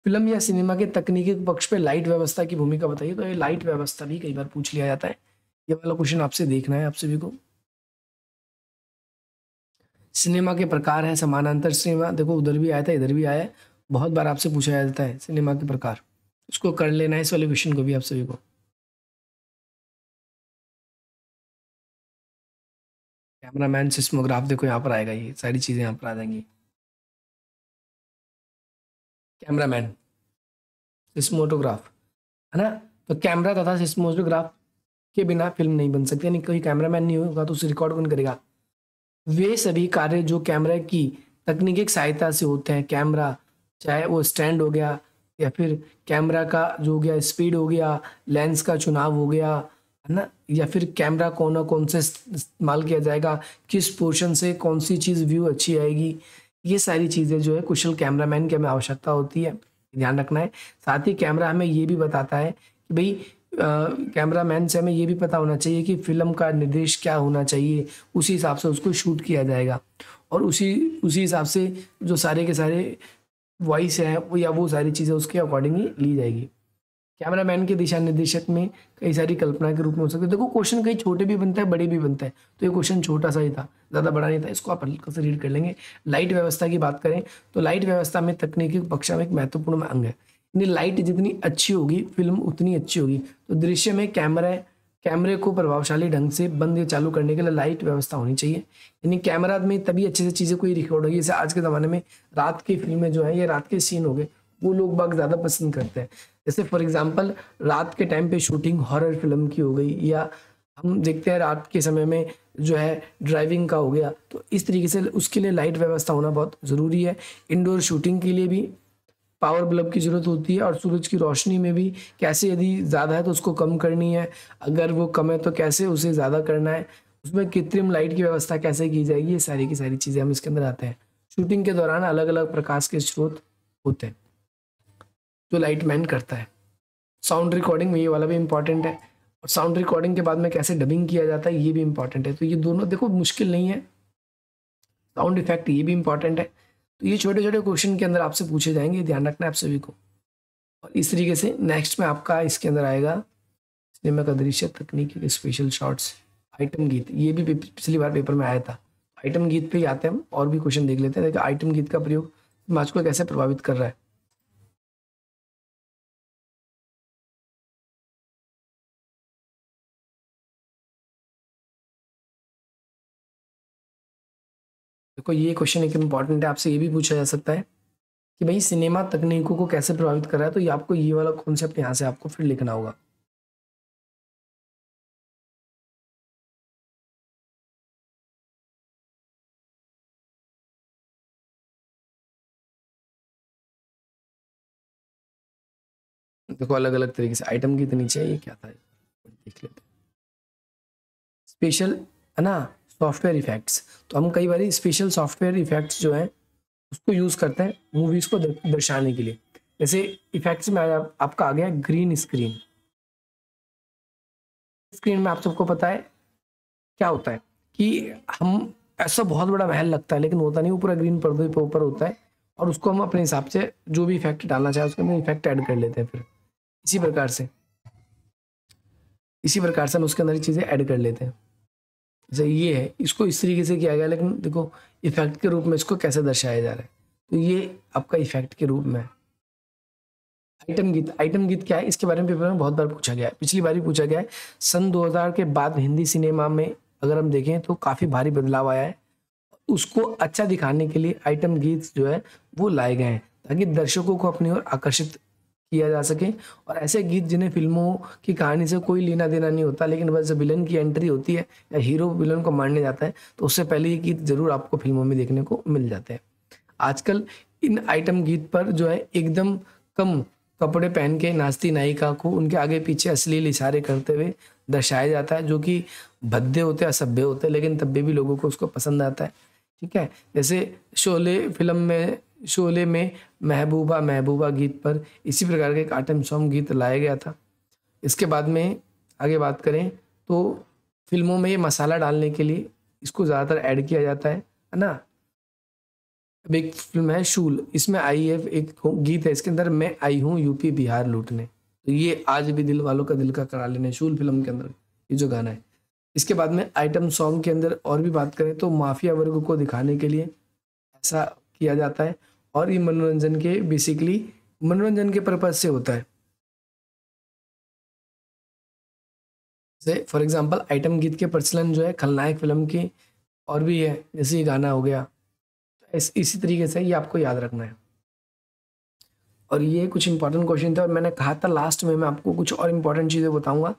फिल्म या सिनेमा के तकनीकी पक्ष पे लाइट व्यवस्था की भूमिका बताइए। तो ये लाइट व्यवस्था भी कई बार पूछ लिया जाता है। ये वाला क्वेश्चन आपसे देखना है आप सभी को। सिनेमा के प्रकार है समानांतर सिनेमा, देखो उधर भी आया था इधर भी आया है, बहुत बार आपसे पूछा जाता है सिनेमा के प्रकार, उसको कर लेना है इस वाले क्वेश्चन को भी आप सभी को। कैमरामैन, सिस्मोग्राफ, देखो यहाँ पर आएगा, ये सारी चीजें यहाँ पर आ जाएंगी। कैमरामैन, सिस्मोटोग्राफ, है ना। तो कैमरा तथा सिस्मोटोग्राफ के बिना फिल्म नहीं बन सकती, यानी कोई कैमरामैन नहीं होगा तो उसे रिकॉर्ड कौन करेगा। वे सभी कार्य जो कैमरा की तकनीकी सहायता से होते हैं, कैमरा चाहे वो स्टैंड हो गया या फिर कैमरा का जो हो गया स्पीड हो गया, लेंस का चुनाव हो गया, है ना, या फिर कैमरा कौन से इस्तेमाल किया जाएगा, किस पोर्शन से कौन सी चीज़ व्यू अच्छी आएगी, ये सारी चीज़ें जो है कुशल कैमरामैन की हमें आवश्यकता होती है, ध्यान रखना है। साथ ही कैमरा हमें ये भी बताता है कि भाई कैमरामैन से हमें ये भी पता होना चाहिए कि फिल्म का निर्देश क्या होना चाहिए, उसी हिसाब से उसको शूट किया जाएगा और उसी उसी हिसाब से जो सारे के सारे वॉइस है वो या वो सारी चीज़ें उसके अकॉर्डिंग ही ली जाएगी। कैमरामैन के दिशा निर्देशक में कई सारी कल्पना के रूप में हो सकते हैं। देखो क्वेश्चन कई छोटे भी बनता है बड़े भी बनता है, तो ये क्वेश्चन छोटा सा ही था, ज़्यादा बड़ा नहीं था, इसको आप हल्का से रीड कर लेंगे। लाइट व्यवस्था की बात करें तो लाइट व्यवस्था में तकनीकी पक्ष में एक महत्वपूर्ण अंग है, यानी लाइट जितनी अच्छी होगी फिल्म उतनी अच्छी होगी। तो दृश्य में कैमरे को प्रभावशाली ढंग से बंद या चालू करने के लिए लाइट व्यवस्था होनी चाहिए, यानी कैमरा में तभी अच्छे से चीज़ें कोई रिकॉर्ड होगी। जैसे आज के ज़माने में रात की फिल्में जो है, ये रात के सीन हो गए, वो लोग बाग ज़्यादा पसंद करते हैं। जैसे फॉर एग्जांपल रात के टाइम पे शूटिंग हॉरर फिल्म की हो गई, या हम देखते हैं रात के समय में जो है ड्राइविंग का हो गया, तो इस तरीके से उसके लिए लाइट व्यवस्था होना बहुत ज़रूरी है। इंडोर शूटिंग के लिए भी पावर बल्ब की ज़रूरत होती है, और सूरज की रोशनी में भी कैसे, यदि ज़्यादा है तो उसको कम करनी है, अगर वो कम है तो कैसे उसे ज़्यादा करना है, उसमें कृत्रिम लाइट की व्यवस्था कैसे की जाएगी, ये सारी की सारी चीज़ें हम इसके अंदर आते हैं। शूटिंग के दौरान अलग अलग प्रकाश के स्रोत होते हैं जो लाइट मैन करता है। साउंड रिकॉर्डिंग में ये वाला भी इंपॉर्टेंट है, और साउंड रिकॉर्डिंग के बाद में कैसे डबिंग किया जाता है ये भी इंपॉर्टेंट है। तो ये दोनों देखो मुश्किल नहीं है, साउंड इफेक्ट ये भी इंपॉर्टेंट है। तो ये छोटे छोटे क्वेश्चन के अंदर आपसे पूछे जाएंगे, ध्यान रखना है आप सभी को। और इस तरीके से नेक्स्ट में आपका इसके अंदर आएगा सिनेमा का दृश्य, तकनीकी के स्पेशल शॉट्स, आइटम गीत, ये भी पिछली बार पेपर में आया था। आइटम गीत पे ही आते हैं हम, और भी क्वेश्चन देख लेते हैं। देखिए आइटम गीत का प्रयोग समाज को कैसे प्रभावित कर रहा है। देखो ये क्वेश्चन एक इंपॉर्टेंट है, आपसे ये भी पूछा जा सकता है कि भाई सिनेमा तकनीकों को कैसे प्रभावित कर रहा है, तो ये आपको ये वाला कॉन्सेप्ट यहाँ से आपको फिर लिखना होगा। देखो अलग अलग तरीके से आइटम की नीचे है, ये क्या था देख लेते हैं। स्पेशल, है ना, सॉफ्टवेयर इफेक्ट्स, तो हम कई बार स्पेशल सॉफ्टवेयर इफेक्ट्स जो है उसको यूज करते हैं मूवीज को दर्शाने के लिए। जैसे इफेक्ट्स में आपका आ गया ग्रीन स्क्रीन। स्क्रीन में आप सबको पता है क्या होता है कि हम ऐसा बहुत बड़ा महल लगता है लेकिन होता नहीं, वो पूरा ग्रीन पर्दे पे ऊपर होता है, और उसको हम अपने हिसाब से जो भी इफेक्ट डालना चाहे उसको हम इफेक्ट ऐड कर लेते हैं। फिर इसी प्रकार से हम उसके अंदर चीज़ें ऐड कर लेते हैं। जैसे ये है, इसको इस तरीके से किया गया, लेकिन देखो इफेक्ट के रूप में इसको कैसे दर्शाया जा रहा है, तो ये आपका इफेक्ट के रूप में है। आइटम गीत क्या है, इसके बारे में पेपर में बहुत बार पूछा गया है, पिछली बार भी पूछा गया है। सन 2000 के बाद हिंदी सिनेमा में अगर हम देखें तो काफ़ी भारी बदलाव आया है। उसको अच्छा दिखाने के लिए आइटम गीत जो है वो लाए गए हैं, ताकि दर्शकों को अपनी ओर आकर्षित किया जा सके। और ऐसे गीत जिन्हें फिल्मों की कहानी से कोई लेना देना नहीं होता, लेकिन बस जब विलन की एंट्री होती है या हीरो विलन को मारने जाता है तो उससे पहले ये गीत जरूर आपको फिल्मों में देखने को मिल जाते हैं। आजकल इन आइटम गीत पर जो है एकदम कम कपड़े पहन के नाचती नायिका को उनके आगे पीछे अश्लील इशारे करते हुए दर्शाया जाता है, जो कि भद्दे होते हैं, असभ्य होते हैं, लेकिन तब भी लोगों को उसको पसंद आता है। ठीक है, जैसे शोले में महबूबा महबूबा गीत पर इसी प्रकार के एक आइटम सॉन्ग गीत लाया गया था। इसके बाद में आगे बात करें तो फिल्मों में ये मसाला डालने के लिए इसको ज़्यादातर ऐड किया जाता है ना। अब एक फिल्म है शूल, इसमें आई है एक गीत है इसके अंदर, मैं आई हूँ यूपी बिहार लूटने, तो ये आज भी दिल वालों का दिल का करा लेने, शूल फिल्म के अंदर ये जो गाना है। इसके बाद में आइटम सॉन्ग के अंदर और भी बात करें तो माफिया वर्ग को दिखाने के लिए ऐसा किया जाता है, और ये मनोरंजन के बेसिकली मनोरंजन के पर्पज से होता है। जैसे फॉर एग्जांपल आइटम गीत के प्रचलन जो है खलनायक फिल्म की और भी है, जैसे ये गाना हो गया, इसी तरीके से ये आपको याद रखना है। और ये कुछ इंपॉर्टेंट क्वेश्चन थे, और मैंने कहा था लास्ट में मैं आपको कुछ और इंपॉर्टेंट चीज़ें बताऊंगा।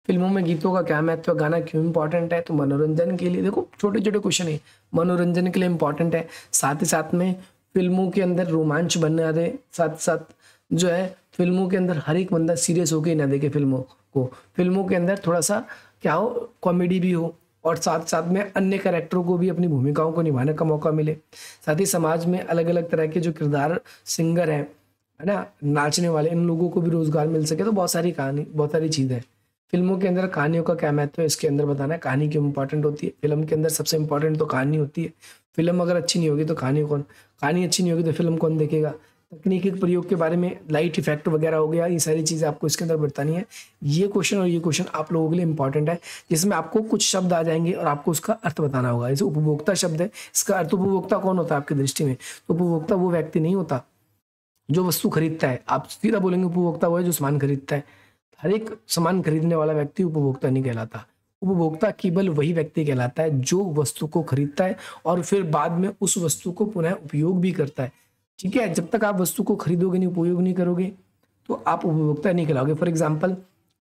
फिल्मों में गीतों का क्या महत्व है, गाना क्यों इंपॉर्टेंट है, तो मनोरंजन के लिए, देखो छोटे छोटे क्वेश्चन है, मनोरंजन के लिए इंपॉर्टेंट है, साथ ही साथ में फिल्मों के अंदर रोमांच बनने दे, साथ साथ जो है फिल्मों के अंदर हर एक बंदा सीरियस होकर ना देखे फिल्मों को, फिल्मों के अंदर थोड़ा सा क्या हो, कॉमेडी भी हो, और साथ साथ में अन्य कैरेक्टरों को भी अपनी भूमिकाओं को निभाने का मौका मिले। साथ ही समाज में अलग अलग तरह के जो किरदार सिंगर हैं, है ना, नाचने वाले, इन लोगों को भी रोजगार मिल सके। तो बहुत सारी कहानी, बहुत सारी चीज़ें हैं। फिल्मों के अंदर कहानियों का क्या महत्व है इसके अंदर बताना है, कहानी क्यों इंपॉर्टेंट होती है। फिल्म के अंदर सबसे इंपॉर्टेंट तो कहानी होती है। फिल्म अगर अच्छी नहीं होगी तो कहानी अच्छी नहीं होगी तो फिल्म कौन देखेगा। तकनीकी प्रयोग के बारे में, लाइट इफेक्ट वगैरह हो गया, ये सारी चीज़ें आपको इसके अंदर बतानी है। ये क्वेश्चन और ये क्वेश्चन आप लोगों के लिए इंपॉर्टेंट है, जिसमें आपको कुछ शब्द आ जाएंगे और आपको उसका अर्थ बताना होगा। जैसे उपभोक्ता शब्द है, इसका अर्थ, उपभोक्ता कौन होता है आपकी दृष्टि में, तो उपभोक्ता वो व्यक्ति नहीं होता जो वस्तु खरीदता है। आप सीधा बोलेंगे उपभोक्ता वो है जो सामान खरीदता है। हर एक सामान खरीदने वाला व्यक्ति उपभोक्ता नहीं कहलाता। उपभोक्ता केवल वही व्यक्ति कहलाता है जो वस्तु को खरीदता है और फिर बाद में उस वस्तु को पुनः उपयोग भी करता है। ठीक है, जब तक आप वस्तु को खरीदोगे नहीं, उपयोग नहीं करोगे, तो आप उपभोक्ता नहीं कहलाओगे। फॉर एग्जाम्पल,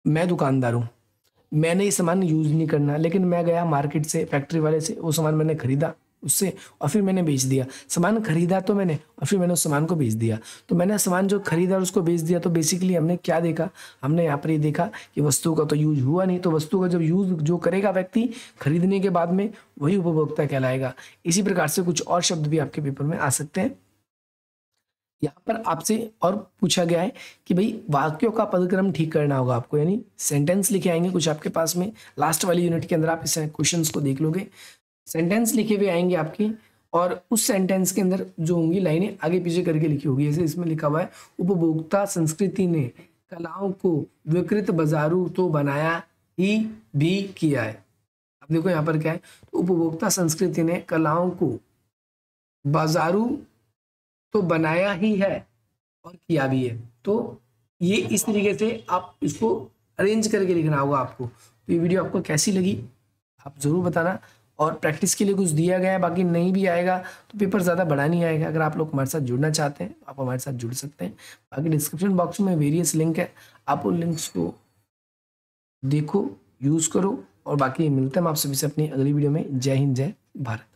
मैं दुकानदार हूँ, मैंने ये सामान यूज नहीं करना, लेकिन मैं गया मार्केट से, फैक्ट्री वाले से, वो सामान मैंने खरीदा उससे और फिर मैंने बेच दिया। सामान खरीदा तो मैंने, और फिर मैंने उस सामान को बेच दिया। तो मैंने सामान जो खरीदा और उसको बेच दिया, तो बेसिकली हमने क्या देखा, हमने यहाँ पर ये देखा कि वस्तु का तो यूज हुआ नहीं। तो वस्तु का जब यूज जो करेगा व्यक्ति खरीदने के बाद में, वही उपभोक्ता कहलाएगा। इसी प्रकार से कुछ और शब्द भी आपके पेपर में आ सकते हैं। यहाँ पर आपसे और पूछा गया है कि भाई वाक्यों का पदक्रम ठीक करना होगा आपको, यानी सेंटेंस लिखे आएंगे कुछ आपके पास में। लास्ट वाली यूनिट के अंदर आप इस क्वेश्चंस को देख लोगे, सेंटेंस लिखे हुए आएंगे आपकी, और उस सेंटेंस के अंदर जो होंगी लाइनें आगे पीछे करके लिखी होगी। जैसे इसमें लिखा हुआ है, उपभोक्ता संस्कृति ने कलाओं को विकृत बाजारू तो बनाया ही भी किया है। अब देखो यहाँ पर क्या है, उपभोक्ता संस्कृति ने कलाओं को बाजारू तो बनाया ही है और किया भी है। तो ये इस तरीके से आप इसको अरेंज करके लिखना होगा आपको। तो ये वीडियो आपको कैसी लगी आप ज़रूर बताना, और प्रैक्टिस के लिए कुछ दिया गया है, बाकी नहीं भी आएगा तो पेपर ज़्यादा बड़ा नहीं आएगा। अगर आप लोग हमारे साथ जुड़ना चाहते हैं आप हमारे साथ जुड़ सकते हैं। बाकी डिस्क्रिप्शन बॉक्स में वेरियस लिंक है, आप उन लिंक्स को देखो, यूज़ करो, और बाकी मिलते हैं हम आप सभी से अपनी अगली वीडियो में। जय हिंद, जय भारत।